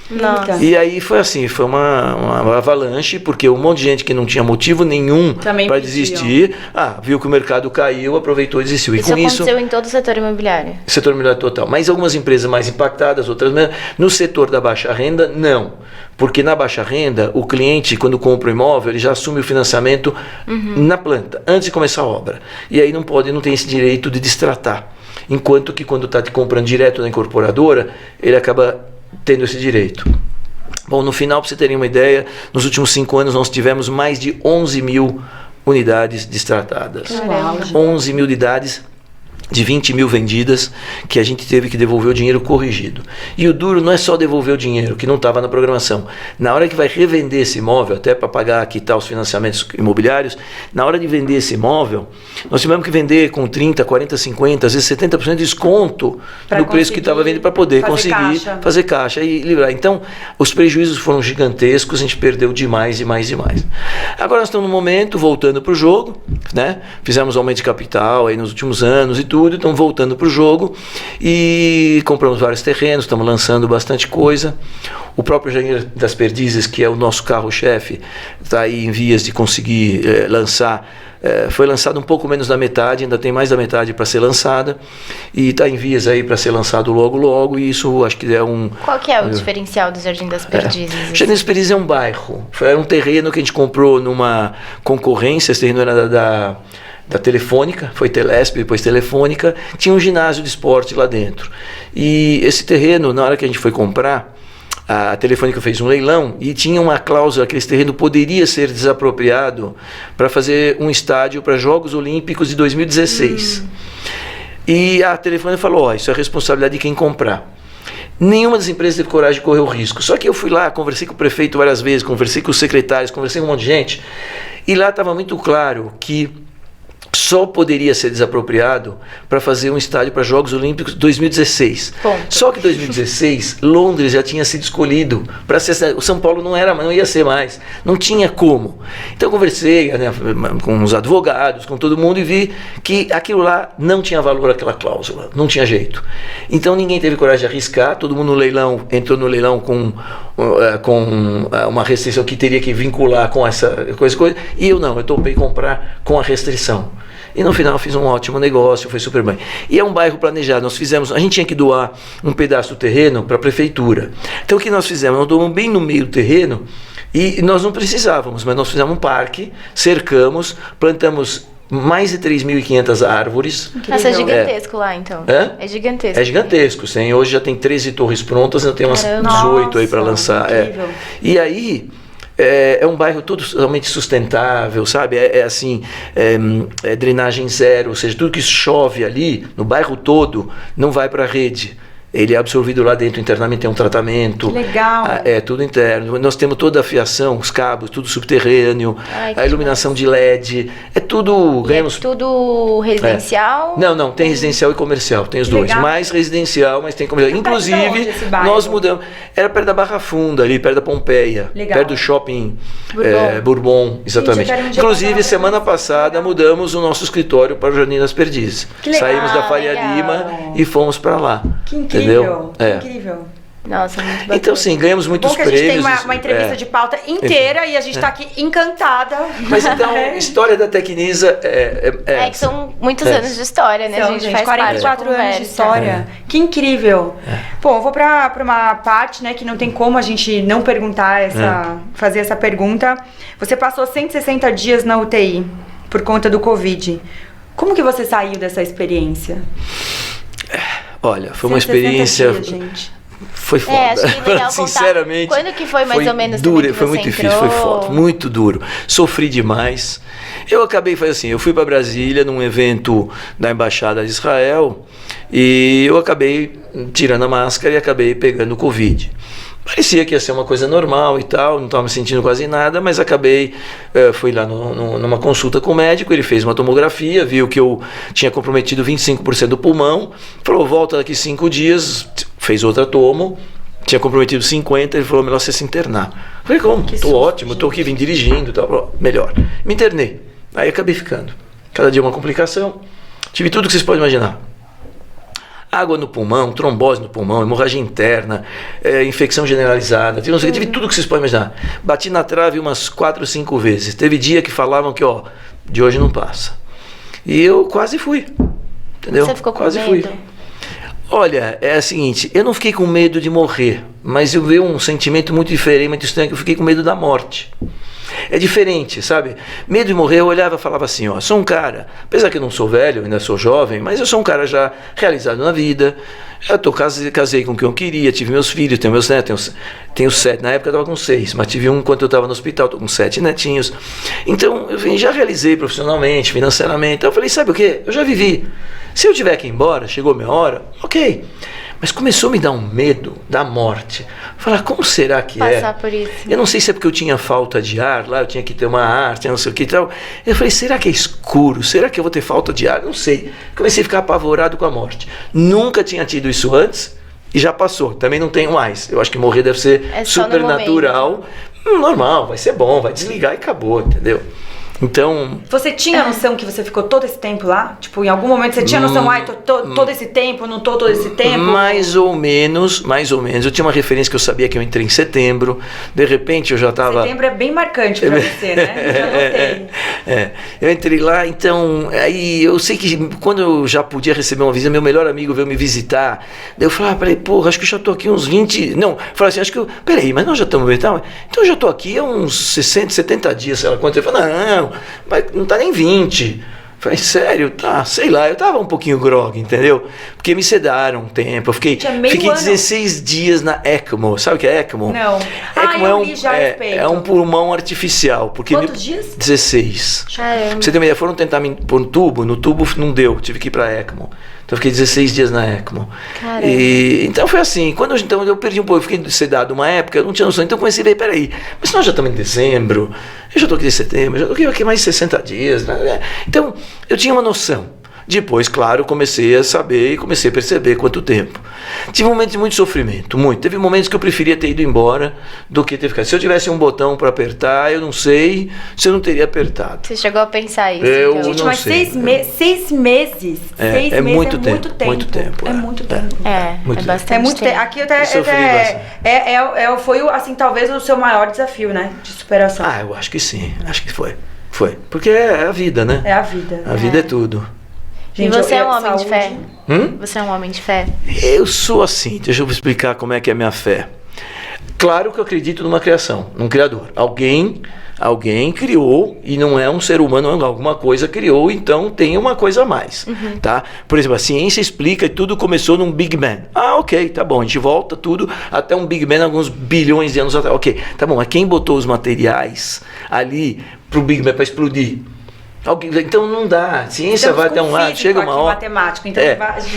Nossa. E aí foi assim, foi uma avalanche, porque um monte de gente que não tinha motivo nenhum para desistir, viu que o mercado caiu, aproveitou e desistiu. Isso aconteceu em todo o setor imobiliário? Setor imobiliário total. Mas algumas empresas mais impactadas, outras menos. No setor da baixa renda, não. Porque na baixa renda, o cliente, quando compra o imóvel, ele já assume o financiamento na planta, antes de começar a obra. E aí não tem esse direito de destratar. Enquanto que quando está te comprando direto na incorporadora, ele acaba tendo esse direito. Bom, no final, para você terem uma ideia, nos últimos 5 anos nós tivemos mais de 11 mil unidades destratadas. 11 mil unidades de 20 mil vendidas, que a gente teve que devolver o dinheiro corrigido. E o duro não é só devolver o dinheiro, que não estava na programação. Na hora que vai revender esse imóvel, até para pagar, quitar os financiamentos imobiliários, na hora de vender esse imóvel, nós tivemos que vender com 30%, 40%, 50%, às vezes 70% de desconto do preço que estava vendendo para poder conseguir fazer caixa e livrar. Então, os prejuízos foram gigantescos, a gente perdeu demais. Agora nós estamos no momento, voltando para o jogo, né? Fizemos aumento de capital aí nos últimos anos e tudo, estamos voltando para o jogo e compramos vários terrenos, estamos lançando bastante coisa. O próprio Jair das Perdizes, que é o nosso carro-chefe, está aí em vias de conseguir lançar. Foi lançado um pouco menos da metade, ainda tem mais da metade para ser lançada e está em vias aí para ser lançado logo, e isso acho que é um... Qual que é o diferencial do Jardim das Perdizes? Jardim das Perdizes é um bairro, era um terreno que a gente comprou numa concorrência, esse terreno era da Telefônica, foi Telesp, depois Telefônica, tinha um ginásio de esporte lá dentro. E esse terreno, na hora que a gente foi comprar, a Telefônica fez um leilão e tinha uma cláusula que esse terreno poderia ser desapropriado para fazer um estádio para Jogos Olímpicos de 2016. E a Telefônica falou, isso é responsabilidade de quem comprar. Nenhuma das empresas teve coragem de correr o risco. Só que eu fui lá, conversei com o prefeito várias vezes, conversei com os secretários, conversei com um monte de gente, e lá estava muito claro que só poderia ser desapropriado para fazer um estádio para Jogos Olímpicos 2016. Ponto. Só que 2016, Londres já tinha sido escolhido para ser. O São Paulo não ia ser mais. Não tinha como. Então eu conversei, né, com os advogados, com todo mundo, e vi que aquilo lá não tinha valor, aquela cláusula. Não tinha jeito. Então ninguém teve coragem de arriscar. Todo mundo no leilão entrou no leilão com uma restrição que teria que vincular com essa coisa. E eu topei comprar com a restrição. E no final fiz um ótimo negócio, foi super bem. E é um bairro planejado, a gente tinha que doar um pedaço do terreno para a prefeitura. Então o que nós fizemos? Nós doamos bem no meio do terreno e nós não precisávamos, mas nós fizemos um parque, cercamos, plantamos mais de 3.500 árvores. Nossa, é gigantesco lá, então. É gigantesco. É gigantesco. Hoje já tem 13 torres prontas, ainda tem umas 18 aí para lançar. E aí... É um bairro totalmente sustentável, sabe? É drenagem zero, ou seja, tudo que chove ali, no bairro todo, não vai para a rede. Ele é absorvido lá dentro internamente, tem um tratamento. Que legal! É tudo interno. Nós temos toda a fiação, os cabos, tudo subterrâneo, a iluminação de LED, é tudo... É tudo residencial? Não, tem residencial e comercial, tem os dois. Mais residencial, mas tem comercial. Inclusive, nós mudamos. Era perto da Barra Funda, ali, perto da Pompeia, perto do shopping Bourbon, exatamente. Inclusive, semana passada, mudamos o nosso escritório para o Jardim das Perdizes. Saímos da Faria Lima e fomos para lá. Que incrível! Entendeu? Incrível. Nossa, muito bacana. Então, sim, ganhamos muitos prêmios. A gente tem uma entrevista de pauta inteira e a gente está aqui encantada. Mas então, a história da Tecnisa que são muitos anos de história, né? Então, a gente faz 44 anos de história. Que incrível. Bom, eu vou para uma parte, né, que não tem como a gente não perguntar fazer essa pergunta. Você passou 160 dias na UTI por conta do Covid. Como que você saiu dessa experiência? Olha, foi uma experiência... Dias, gente. Foi foda. Acho que legal sinceramente. Quando que foi mais ou menos duro, foi muito difícil, foi foda, muito duro. Sofri demais. Eu acabei, eu fui para Brasília num evento da Embaixada de Israel e eu acabei tirando a máscara e acabei pegando o Covid. Parecia que ia ser uma coisa normal e tal, não estava me sentindo quase nada, mas acabei, fui lá numa consulta com o médico, ele fez uma tomografia, viu que eu tinha comprometido 25% do pulmão, falou, volta daqui 5 dias, fez outra tomo, tinha comprometido 50%, ele falou, melhor você se internar. Falei, como? Estou ótimo, estou aqui, vim dirigindo, tal, melhor. Me internei. Aí acabei ficando. Cada dia uma complicação. Tive tudo que vocês podem imaginar. Água no pulmão, trombose no pulmão, hemorragia interna, infecção generalizada, tive tudo que vocês podem imaginar. Bati na trave umas 4 ou 5 vezes. Teve dia que falavam que, de hoje não passa. E eu quase fui, entendeu? Você ficou com quase medo? Fui. Olha, é o seguinte, eu não fiquei com medo de morrer, mas eu vi um sentimento muito diferente, muito estranho, que eu fiquei com medo da morte. É diferente, sabe? Medo de morrer, eu olhava e falava assim, sou um cara, apesar que eu não sou velho, ainda sou jovem, mas eu sou um cara já realizado na vida, casei com quem eu queria, tive meus filhos, tenho meus netos, tenho 7, na época eu estava com 6, mas tive um enquanto eu estava no hospital, estou com 7 netinhos. Então, eu já realizei profissionalmente, financeiramente, então eu falei, sabe o quê? Eu já vivi. Se eu tiver que ir embora, chegou a minha hora, ok. Mas começou a me dar um medo da morte. Falar, como será que Passar por isso. Eu não sei se é porque eu tinha falta de ar lá, eu tinha que ter uma arte, não sei o que e tal. Eu falei, será que é escuro? Será que eu vou ter falta de ar? Não sei. Comecei a ficar apavorado com a morte. Nunca tinha tido isso antes e já passou. Também não tenho mais. Eu acho que morrer deve ser super natural. Normal, vai ser bom, vai desligar e acabou, entendeu? Então... Você tinha noção que você ficou todo esse tempo lá? Tipo, em algum momento você tinha noção, tô todo esse tempo, não tô todo esse tempo? Mais ou menos. Eu tinha uma referência que eu sabia que eu entrei em setembro. De repente eu já estava... Setembro é bem marcante pra você, né? Eu entrei lá, então... Aí eu sei que quando eu já podia receber uma visita, meu melhor amigo veio me visitar. Daí eu falei, porra, acho que eu já tô aqui uns 20... Não, falei assim, acho que eu... Peraí, mas nós já estamos... Então eu já tô aqui há uns 60, 70 dias, sei lá quanto. Ele falou, não, mas não tá nem 20. Falei, sério? Tá, sei lá, eu tava um pouquinho grog, entendeu? Porque me sedaram um tempo, eu fiquei 16 dias na ECMO. Sabe o que é ECMO? Não. ECMO é um pulmão artificial. Porque quantos dias? 16. Caramba. Pra você ter uma ideia, foram tentar me pôr no tubo não deu, tive que ir pra ECMO. Então eu fiquei 16 dias na ECMO. Caramba. Então foi assim, então eu perdi um pouco, eu fiquei sedado uma época, eu não tinha noção, então eu comecei a ver, peraí, mas nós já estamos em dezembro, eu já estou aqui em setembro, já estou aqui mais de 60 dias, né? Então eu tinha uma noção. Depois, claro, comecei a saber e comecei a perceber quanto tempo. Tive momentos de muito sofrimento, muito. Teve momentos que eu preferia ter ido embora do que ter ficado. Se eu tivesse um botão para apertar, eu não sei se eu não teria apertado. Você chegou a pensar isso? Eu Gente, não mas sei. 6 meses. 6 meses É muito tempo. Muito tempo. É muito tempo. É bastante É muito tempo. tempo. Aqui foi assim, talvez o seu maior desafio, né? De superação. Eu acho que sim. Acho que foi. Foi. Porque é a vida, né? É a vida. A vida é tudo. Gente, e você é um homem de fé? Hum? Você é um homem de fé? Eu sou assim. Deixa eu explicar como é que é a minha fé. Claro que eu acredito numa criação, num criador. Alguém criou, e não é um ser humano, alguma coisa criou, então tem uma coisa a mais, tá? Por exemplo, a ciência explica que tudo começou num Big Bang. Ok, tá bom, a gente volta tudo até um Big Bang alguns bilhões de anos atrás. Ok, tá bom, mas quem botou os materiais ali pro Big Bang para explodir? Então não dá, a ciência vai até um lado, chega uma hora. Matemático, então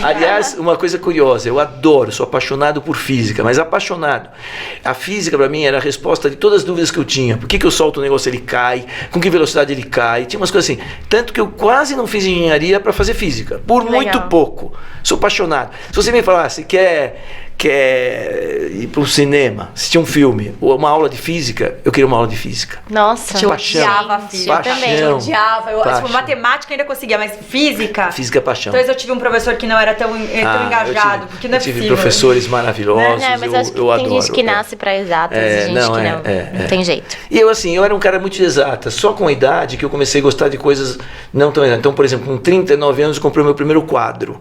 Aliás, uma coisa curiosa, eu adoro, sou apaixonado por física, mas apaixonado. A física para mim era a resposta de todas as dúvidas que eu tinha. Por que eu solto o negócio, ele cai? Com que velocidade ele cai? Tinha umas coisas assim. Tanto que eu quase não fiz engenharia para fazer física, por muito pouco. Sou apaixonado. Se você me falasse que quer ir para o cinema, assistir um filme, ou uma aula de física, eu queria uma aula de física. Nossa, eu odiava a física. Eu também. Eu odiava. Tipo, matemática eu ainda conseguia, mas física... Física é paixão. Então eu tive um professor que não era tão engajado, porque não é possível. Eu tive professores maravilhosos, mas acho que eu adoro. Tem gente que nasce para exatas e gente que não tem jeito. E eu era um cara muito exata, só com a idade que eu comecei a gostar de coisas não tão exatas. Então, por exemplo, com 39 anos eu comprei o meu primeiro quadro.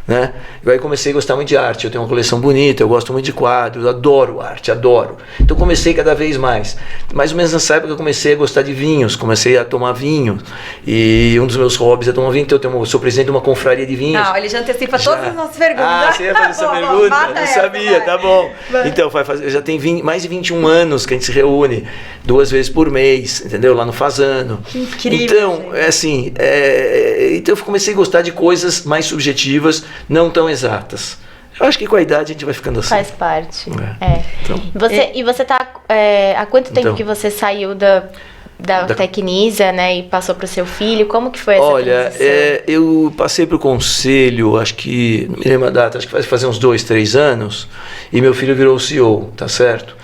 Né? E aí comecei a gostar muito de arte, eu tenho uma coleção bonita, eu gosto muito de quadros, adoro arte, adoro. Então comecei cada vez mais ou menos nessa época eu comecei a gostar de vinhos, comecei a tomar vinho, e um dos meus hobbies é tomar vinho, então eu sou presidente de uma confraria de vinhos. Não, ele já antecipa todas as nossas perguntas. Você ia fazer essa pergunta? Não sabia, tá bom. Então, já tem mais de 21 anos que a gente se reúne 2 vezes por mês, entendeu? Lá no Fazano. Que incrível. Então, então eu comecei a gostar de coisas mais subjetivas, não tão exatas. Eu acho que com a idade a gente vai ficando assim. Faz parte. Então, e você tá... há quanto tempo que você saiu da Tecnisa, né, e passou para o seu filho? Como que foi essa transição? Eu passei para o conselho, acho que, não me lembro a data, acho que vai fazer uns 2, 3 anos, e meu filho virou o CEO, tá certo?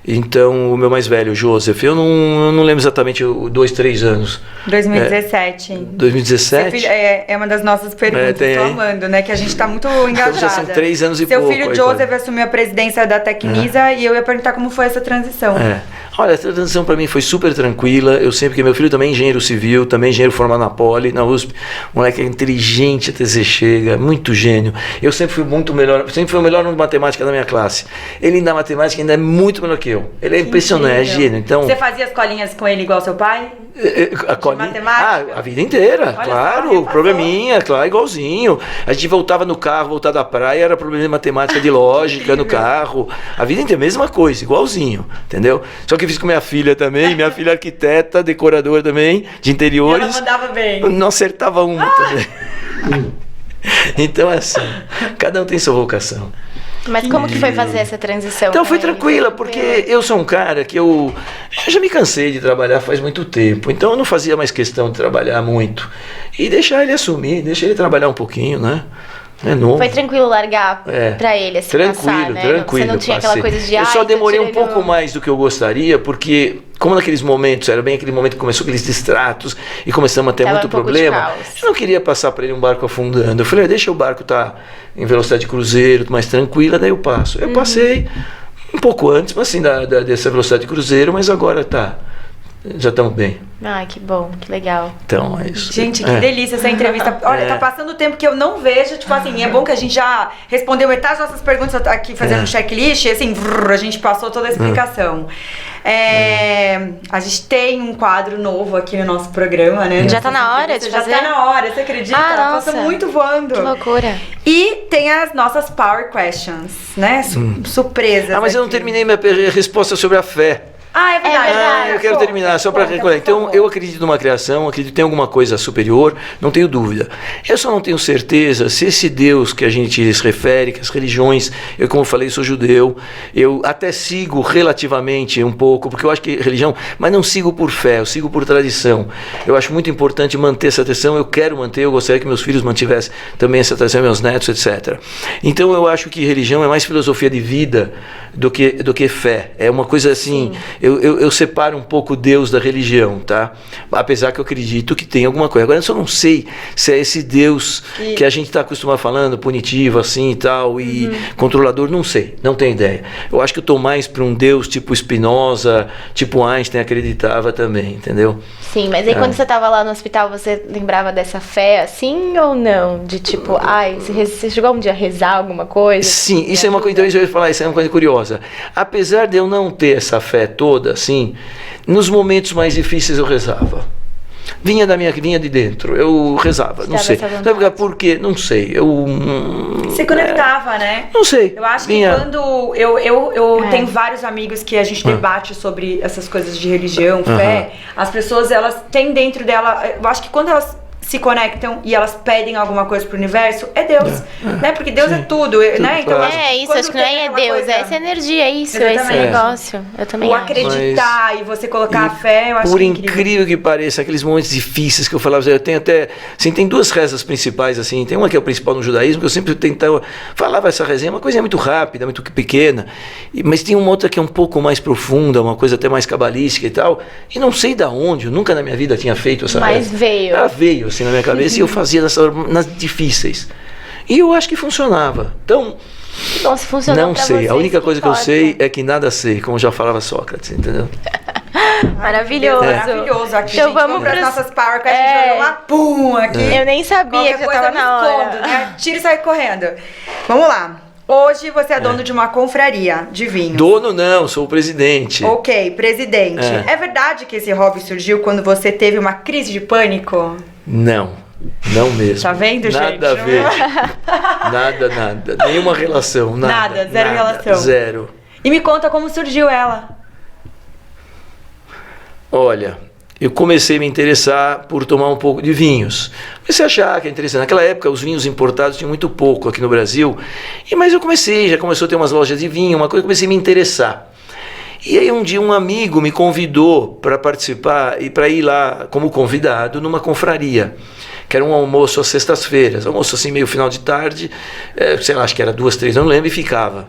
Então, o meu mais velho, o Joseph, eu não lembro exatamente 2, 3 anos. 2017. 2017? Seu filho, é uma das nossas perguntas, tem tô aí. amando, né? Que a gente tá muito engajada. Então já são 3 anos e Seu pouco. filho aí, Joseph quase. assumiu a presidência da Tecnisa e eu ia perguntar como foi essa transição. Olha, a transição para mim foi super tranquila. Eu sempre que meu filho também é engenheiro civil, também engenheiro formado na Poli, na USP. Moleque é inteligente até você chega, muito gênio. Eu sempre fui muito melhor, sempre fui o melhor no matemática da minha classe. Ele na matemática ainda é muito melhor que eu. Ele é impressionante, é gênio. Então, você fazia as colinhas com ele igual seu pai? Matemática? A vida inteira, Olha claro, só, probleminha, claro, igualzinho. A gente voltava no carro, voltar da praia, era problema de matemática, de lógica no carro. A vida inteira, mesma coisa, igualzinho, entendeu? Só que eu fiz com minha filha também, minha filha arquiteta, decoradora também, de interiores. E ela mandava bem. Não acertava uma também. Então é assim, cada um tem sua vocação. Mas como que foi fazer essa transição? Então foi com ele? tranquila, porque eu sou um cara que eu já me cansei de trabalhar faz muito tempo, então eu não fazia mais questão de trabalhar muito e deixar ele assumir, deixar ele trabalhar um pouquinho, né? É novo. Foi tranquilo largar pra ele, assim, passar, né? Tranquilo. Você não tinha aquela coisa de... Eu só demorei um tirando... pouco mais do que eu gostaria, porque como naqueles momentos, era bem aquele momento que começou aqueles distratos e começamos a ter muito problema, eu não queria passar para ele um barco afundando. Eu falei, deixa o barco estar em velocidade de cruzeiro, mais tranquila, daí eu passo. Eu passei um pouco antes, mas assim, dessa velocidade de cruzeiro, mas agora já estamos bem. Ai, que bom, que legal. Então, é isso. Gente, que delícia essa entrevista. Olha, tá passando o tempo que eu não vejo, tipo assim, é bom que a gente já respondeu metade das nossas perguntas aqui fazendo um checklist, e assim, a gente passou toda a explicação. A gente tem um quadro novo aqui no nosso programa, né? Já tá na hora de fazer? Já tá na hora, você acredita? Nossa. Passa muito voando. Que loucura. E tem as nossas Power Questions, né? Surpresas. Mas eu não terminei minha resposta sobre a fé. É verdade. Eu quero terminar só para recordar. Então, eu acredito numa criação, acredito que tem alguma coisa superior, não tenho dúvida. Eu só não tenho certeza se esse Deus que a gente se refere, que as religiões, eu, como eu falei, sou judeu, eu até sigo relativamente um pouco, porque eu acho que religião, mas não sigo por fé, eu sigo por tradição. Eu acho muito importante manter essa tradição, eu quero manter, eu gostaria que meus filhos mantivessem também essa tradição, meus netos, etc. Então, eu acho que religião é mais filosofia de vida do que fé. É uma coisa assim... Eu separo um pouco Deus da religião, tá? Apesar que eu acredito que tem alguma coisa. Agora eu só não sei se é esse Deus que a gente está acostumado falando, punitivo assim e tal, e controlador, não sei, não tenho ideia. Eu acho que eu estou mais para um Deus tipo Spinoza, tipo Einstein acreditava também, entendeu? Sim, mas aí quando você estava lá no hospital, você lembrava dessa fé assim ou não? De tipo, você chegou um dia a rezar alguma coisa? Sim, isso é uma coisa, então isso eu ia falar, isso é uma coisa curiosa. Apesar de eu não ter essa fé toda, assim, nos momentos mais difíceis eu rezava. Vinha de dentro, eu rezava, não sei. Sabe por quê? Não sei. Se conectava, né? Não sei. Eu acho que quando eu tenho vários amigos que a gente debate sobre essas coisas de religião, fé, as pessoas, elas têm dentro dela, eu acho que quando elas se conectam e elas pedem alguma coisa pro universo, é Deus, né? Porque Deus é tudo, né? Então, isso, acho que nem é Deus, é essa energia, é isso, exatamente, esse negócio. Eu também acho. Acreditar e você colocar a fé, eu acho por que é incrível que pareça, aqueles momentos difíceis que eu falava, eu tenho até, assim, tem duas rezas principais, assim, tem uma que é o principal no judaísmo, que eu sempre tentava, falava essa resenha, uma coisa muito rápida, muito pequena, mas tem uma outra que é um pouco mais profunda, uma coisa até mais cabalística e tal, e não sei da onde, eu nunca na minha vida tinha feito essa reza. Mas veio. Ela veio, assim, na minha cabeça, e eu fazia nas difíceis. E eu acho que funcionava. Então, bom, se funcionou não pra sei. vocês, A única coisa que eu importa. sei é que nada sei, como já falava Sócrates, entendeu? Maravilhoso. Maravilhoso aqui, então gente. vamos para as pros... nossas Power Questions, a gente jogou lá, pum, aqui. Eu nem sabia que já tava na hora. Escondo, né? Tira e sai correndo. Vamos lá. Hoje você é dono de uma confraria de vinho. Dono não, sou o presidente. Ok, presidente. É verdade que esse hobby surgiu quando você teve uma crise de pânico? Não mesmo. Tá vendo, gente? Nada a ver. Nada. Nenhuma relação, nada. Zero relação. Zero. E me conta como surgiu ela. Olha, eu comecei a me interessar por tomar um pouco de vinhos. Comecei a achar que é interessante. Naquela época, os vinhos importados tinham muito pouco aqui no Brasil. Mas eu já começou a ter umas lojas de vinho, uma coisa, eu comecei a me interessar. E aí um dia um amigo me convidou para participar e para ir lá como convidado numa confraria, que era um almoço às sextas-feiras, almoço assim meio final de tarde, sei lá, acho que era 2, 3, não lembro, e ficava.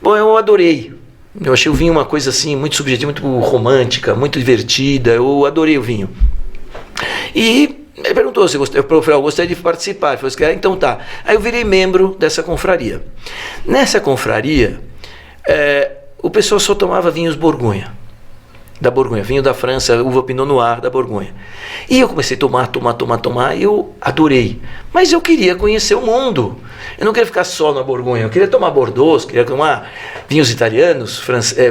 Bom, eu adorei. Eu achei o vinho uma coisa assim, muito subjetiva, muito romântica, muito divertida. Eu adorei o vinho. E ele perguntou se eu falei, gostaria de participar. Ele falou assim, então tá. Aí eu virei membro dessa confraria. Nessa confraria, o pessoal só tomava vinhos Borgonha. Da Borgonha, vinho da França, uva Pinot Noir da Borgonha. E eu comecei a tomar, e eu adorei. Mas eu queria conhecer o mundo. Eu não queria ficar só na Borgonha, eu queria tomar Bordeaux, queria tomar vinhos italianos,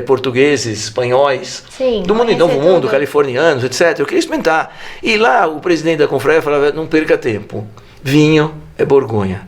portugueses, espanhóis, Sim, do mundo, Novo Mundo, californianos, etc. Eu queria experimentar. E lá o presidente da confraria falava, não perca tempo, vinho é Borgonha.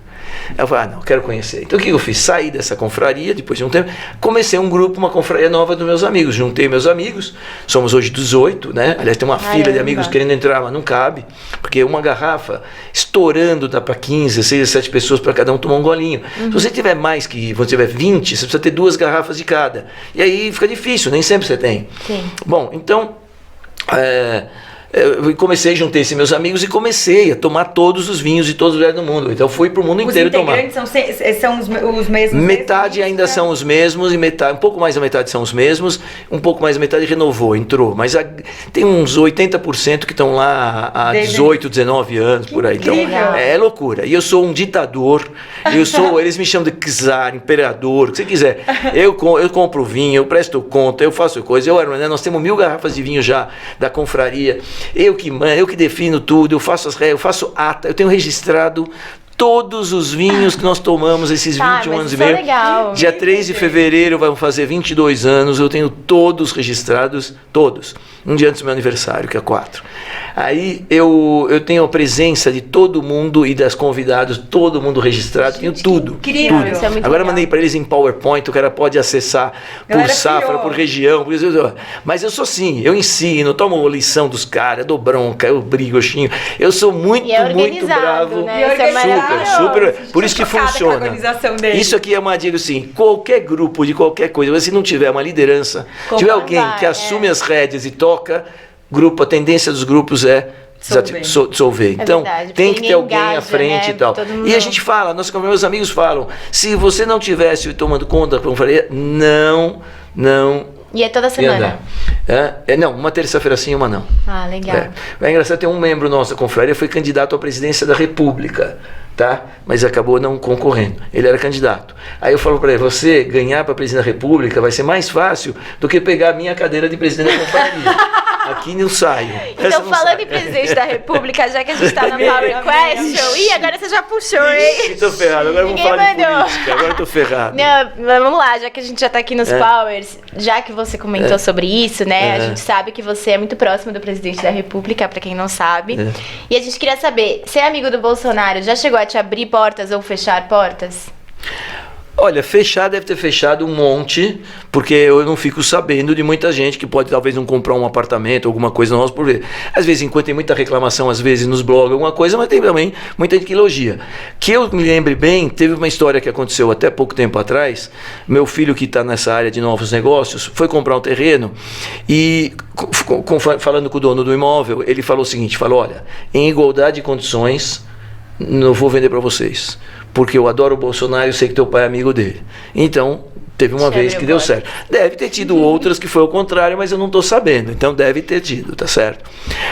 Eu falei, não, quero conhecer. Então o que eu fiz? Saí dessa confraria, depois de um tempo, comecei um grupo, uma confraria nova dos meus amigos. Juntei meus amigos, somos hoje 18, né? Aliás, tem uma fila de amigos querendo entrar, mas não cabe, porque uma garrafa estourando dá para 15, 6, 7 pessoas para cada um tomar um golinho. Se você tiver mais que, você tiver 20, você precisa ter 2 garrafas de cada. E aí fica difícil, nem sempre você tem. Sim. Bom, então... eu juntei esses meus amigos e comecei a tomar todos os vinhos de todos os lugares do mundo. Então fui para o mundo inteiro tomar. Os integrantes são os mesmos? Metade ainda são os mesmos, e metade, um pouco mais da metade são os mesmos, um pouco mais da metade renovou, entrou. Mas tem uns 80% que estão lá há 18, 19 anos, por aí. Então, é loucura. E eu sou um ditador, eles me chamam de czar, imperador, o que você quiser. Eu compro vinho, eu presto conta, eu faço coisa. Nós temos 1000 garrafas de vinho já da confraria. Eu que defino tudo, eu faço as regras, eu faço ata, eu tenho registrado todos os vinhos que nós tomamos esses 21 anos e meio. Legal. Dia 3 de fevereiro vamos fazer 22 anos, eu tenho todos registrados, todos. Um dia antes do meu aniversário, que é 4. Aí eu tenho a presença de todo mundo e das convidados, todo mundo registrado, tenho tudo. Incrível. Tudo. Isso é muito Agora legal. mandei para eles em PowerPoint, o cara pode acessar por safra, por região. Mas eu sou assim, eu ensino, tomo lição dos caras, dou bronca, eu brigo, eu xingo. Eu sou muito, muito bravo. Né? Isso é Super. Por isso que funciona. Com a organização dele. Isso aqui é uma dica assim, qualquer grupo de qualquer coisa, se não tiver uma liderança, tiver alguém que assume as rédeas e toca, grupo, a tendência dos grupos é dissolver. Então, tem que ter alguém à frente, né? E tal. E a gente fala, meus amigos falam, se você não tivesse tomando conta da confraria, não. E é toda semana? Não, uma terça-feira sim, uma não. Ah, legal. É engraçado, tem um membro nosso da confraria, foi candidato à presidência da República, tá? Mas acabou não concorrendo. Ele era candidato. Aí eu falo para ele, você ganhar para presidente da República vai ser mais fácil do que pegar a minha cadeira de presidente da confraria. Aqui não saio. Então, falando em presidente da República, já que a gente tá na Power Question, ih, agora você já puxou, hein? Tô ferrado, agora vamos falar de política, agora eu tô ferrado. Não, vamos lá, já que a gente já tá aqui nos Powers, já que você comentou sobre isso, né? A gente sabe que você é muito próximo do presidente da República, pra quem não sabe. E a gente queria saber, ser amigo do Bolsonaro já chegou a te abrir portas ou fechar portas? Olha, deve ter fechado um monte, porque eu não fico sabendo de muita gente que pode talvez não comprar um apartamento, alguma coisa nossa por ver. Às vezes, enquanto tem muita reclamação, às vezes nos blogs, alguma coisa, mas tem também muita gente que elogia. Que eu me lembre bem, teve uma história que aconteceu até pouco tempo atrás, meu filho que está nessa área de novos negócios, foi comprar um terreno e, falando com o dono do imóvel, ele falou o seguinte, olha, em igualdade de condições, não vou vender para vocês, porque eu adoro o Bolsonaro e eu sei que teu pai é amigo dele. Então, teve uma vez que deu certo. Deve ter tido outras que foi o contrário, mas eu não estou sabendo. Então, deve ter tido, tá certo?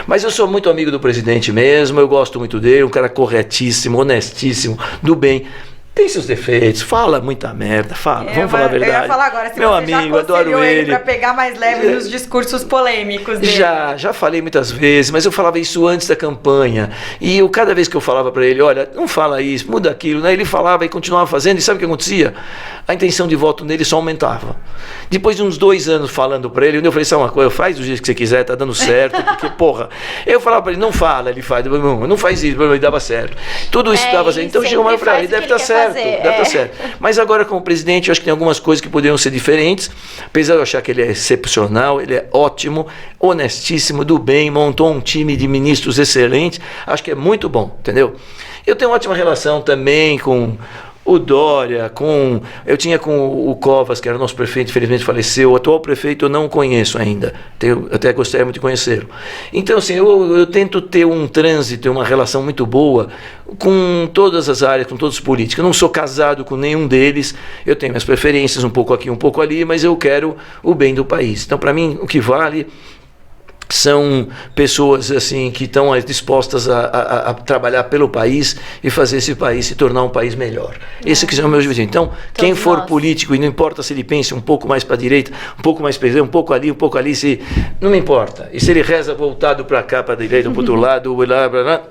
Mas eu sou muito amigo do presidente mesmo, eu gosto muito dele, um cara corretíssimo, honestíssimo, do bem. Tem seus defeitos, fala muita merda, vamos falar a verdade. Eu ia falar agora, se meu você amigo, já adoro ele. Pra pegar mais leve nos discursos polêmicos dele. Já falei muitas vezes, mas eu falava isso antes da campanha. E cada vez que eu falava para ele, olha, não fala isso, muda aquilo, né? Ele falava e continuava fazendo, e sabe o que acontecia? A intenção de voto nele só aumentava. Depois de uns 2 anos falando para ele, eu falei, sabe uma coisa, faz do jeito que você quiser, tá dando certo, porque, porra. Eu falava para ele, não fala, ele faz, não faz isso, ele dava certo. Tudo isso dava certo. Então chegou uma hora para ele, deve estar certo. Deve estar certo. Mas agora, como presidente, eu acho que tem algumas coisas que poderiam ser diferentes. Apesar de eu achar que ele é excepcional, ele é ótimo, honestíssimo, do bem, montou um time de ministros excelentes. Acho que é muito bom, entendeu? Eu tenho uma ótima relação também com o Dória, eu tinha com o Covas, que era o nosso prefeito, infelizmente faleceu. O atual prefeito eu não conheço ainda, até gostaria muito de conhecê-lo. Então, assim, eu tento ter um trânsito, uma relação muito boa com todas as áreas, com todos os políticos. Eu não sou casado com nenhum deles, eu tenho minhas preferências, um pouco aqui, um pouco ali, mas eu quero o bem do país. Então, para mim, o que vale são pessoas assim que estão dispostas a trabalhar pelo país e fazer esse país se tornar um país melhor. Esse que é o meu objetivo. Então, quem for político, e não importa se ele pense um pouco mais para a direita, um pouco mais para a esquerda, um pouco ali, não me importa. E se ele reza voltado para cá, para a direita, para o outro lado,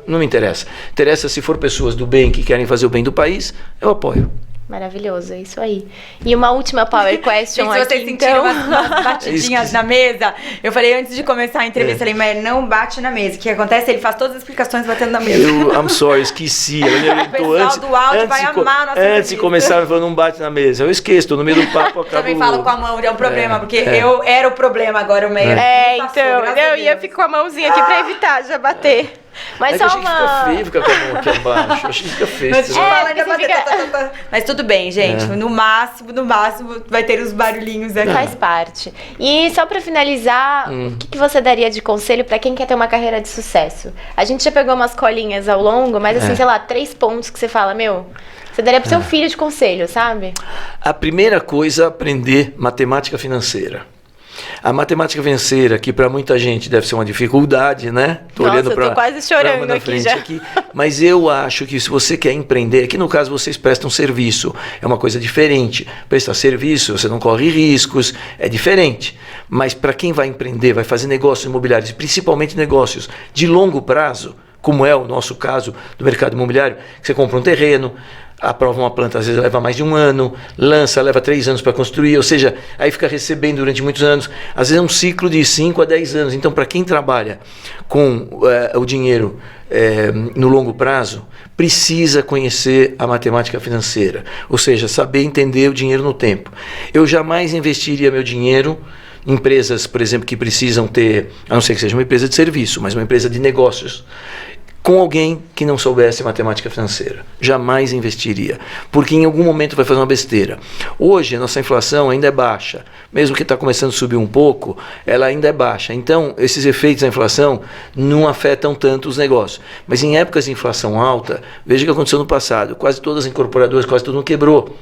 não me interessa. Interessa se for pessoas do bem que querem fazer o bem do país, eu apoio. Maravilhoso, é isso aí. E uma última power question aqui, vocês sentiram umas batidinhas na mesa, eu falei antes de começar a entrevista, falei, mas não bate na mesa. O que acontece? Ele faz todas as explicações batendo na mesa. I'm sorry, esqueci. O pessoal do áudio vai amar a nossa Antes de começar, ele falou, não bate na mesa. Eu esqueço, tô no meio do papo, acabo... Também falo com a mão, é um problema, porque eu era o problema agora, o Meyer. Então, eu ia ficar com a mãozinha aqui pra evitar já bater. Mas só uma... Fica feio ficar com a mão aqui abaixo. Achei que fica feio. Mas tudo bem, gente. No máximo, vai ter os barulhinhos aqui. Faz parte. E só pra finalizar, o que você daria de conselho pra quem quer ter uma carreira de sucesso? A gente já pegou umas colinhas ao longo, mas assim, sei lá, 3 pontos que você fala, você daria pro seu filho de conselho, sabe? A primeira coisa, aprender matemática financeira. A matemática financeira, que para muita gente deve ser uma dificuldade, né? Olhando para quase chorando aqui já. Mas eu acho que se você quer empreender, aqui no caso vocês prestam serviço, é uma coisa diferente. Prestar serviço, você não corre riscos, é diferente. Mas para quem vai empreender, vai fazer negócios imobiliários, principalmente negócios de longo prazo, como é o nosso caso do mercado imobiliário, que você compra um terreno, aprova uma planta, às vezes leva mais de 1 ano, leva 3 anos para construir, ou seja, aí fica recebendo durante muitos anos, às vezes é um ciclo de 5 a 10 anos. Então, para quem trabalha com o dinheiro no longo prazo, precisa conhecer a matemática financeira, ou seja, saber entender o dinheiro no tempo. Eu jamais investiria meu dinheiro em empresas, por exemplo, que precisam ter, a não ser que seja uma empresa de serviço, mas uma empresa de negócios, com alguém que não soubesse matemática financeira. Jamais investiria, porque em algum momento vai fazer uma besteira. Hoje, a nossa inflação ainda é baixa. Mesmo que está começando a subir um pouco, ela ainda é baixa. Então, esses efeitos da inflação não afetam tanto os negócios. Mas em épocas de inflação alta, veja o que aconteceu no passado. Quase todas as incorporadoras, quase todo mundo quebrou.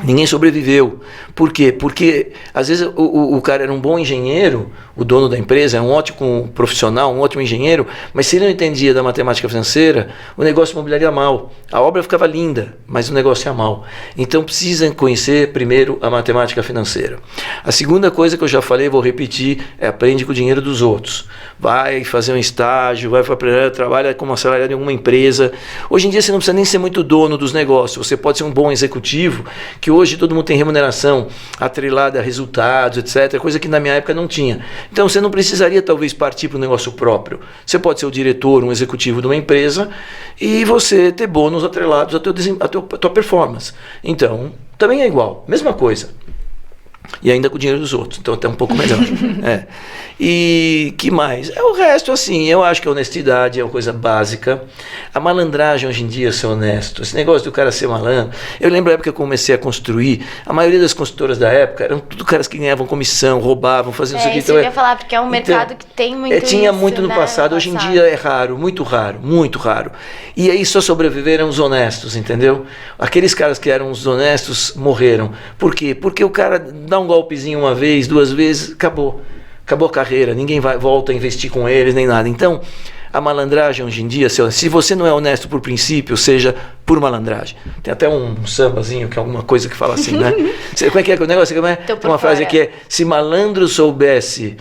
Ninguém sobreviveu. Por quê? Porque às vezes o cara era um bom engenheiro, o dono da empresa, é um ótimo profissional, um ótimo engenheiro, mas se ele não entendia da matemática financeira, o negócio imobiliário ia mal. A obra ficava linda, mas o negócio ia mal. Então precisa conhecer primeiro a matemática financeira. A segunda coisa que eu já falei, vou repetir, é aprende com o dinheiro dos outros. Vai fazer um estágio, trabalha como assalariado em alguma empresa. Hoje em dia você não precisa nem ser muito dono dos negócios, você pode ser um bom executivo, que hoje todo mundo tem remuneração atrelada a resultados, etc., coisa que na minha época não tinha. Então você não precisaria talvez partir para um negócio próprio. Você pode ser o diretor, um executivo de uma empresa e você ter bônus atrelados à tua performance. Então, também é igual, mesma coisa. E ainda com o dinheiro dos outros, então até um pouco melhor. E que mais? O resto, assim, eu acho que a honestidade é uma coisa básica. A malandragem hoje em dia, ser honesto, esse negócio do cara ser malandro. Eu lembro a época que eu comecei a construir, a maioria das construtoras da época eram tudo caras que ganhavam comissão, roubavam, faziam isso aqui. Isso eu ia falar, porque é um mercado que tem muito tinha isso, muito no passado, hoje em dia é raro, muito raro, muito raro. E aí só sobreviveram os honestos, entendeu? Aqueles caras que eram os honestos morreram. Por quê? Porque o cara dá um golpezinho uma vez, 2 vezes, acabou a carreira, ninguém volta a investir com eles, nem nada. Então, a malandragem hoje em dia, se você não é honesto por princípio, seja por malandragem. Tem até um sambazinho, que é alguma coisa que fala assim, né? Como é que é o negócio? Tem uma frase que é, se malandro soubesse...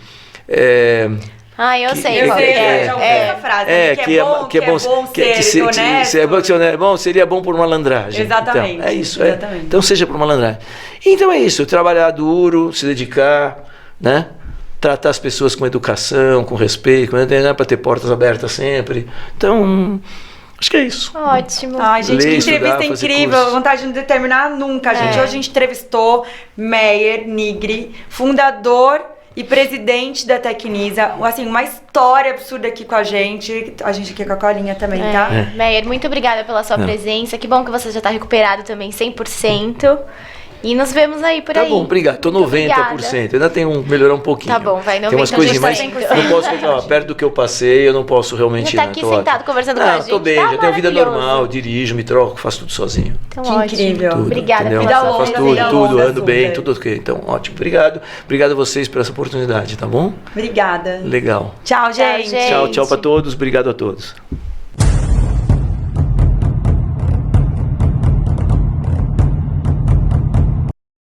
eu sei qual é. Que é bom ser honesto. Bom, seria bom por malandragem. Exatamente. Então, é isso. Então seja por malandragem. Então é isso, trabalhar duro, se dedicar, né? Tratar as pessoas com educação, com respeito, né? Para ter portas abertas sempre. Então, acho que é isso. Ótimo. Ai, gente, que entrevista incrível. Vontade de não terminar nunca, gente. Hoje a gente entrevistou Meyer Nigri, fundador e presidente da Tecnisa. Assim, uma história absurda aqui com a gente aqui com a Colinha também, tá? Meyer, muito obrigada pela sua presença. Que bom que você já tá recuperado também 100%. E nos vemos aí por aí. Tá bom, obrigado. Tô 90%. Ainda tenho um melhorar um pouquinho. Tá bom, vai 90%. Tem umas coisinhas, mas 100%. não posso reclamar. Perto do que eu passei, eu não posso realmente... Já tá aqui sentado conversando com a gente. Tô bem, tá já tenho vida maravilhoso. normal, dirijo, me troco, faço tudo sozinho. Então, Que ótimo. incrível. Tudo, Obrigada entendeu? pela sua Faço presença. tudo, ando super. bem, tudo ok. Então, ótimo. Obrigado. Obrigado a vocês por essa oportunidade, tá bom? Obrigada. Legal. Tchau, gente. gente. Tchau pra todos. Obrigado a todos.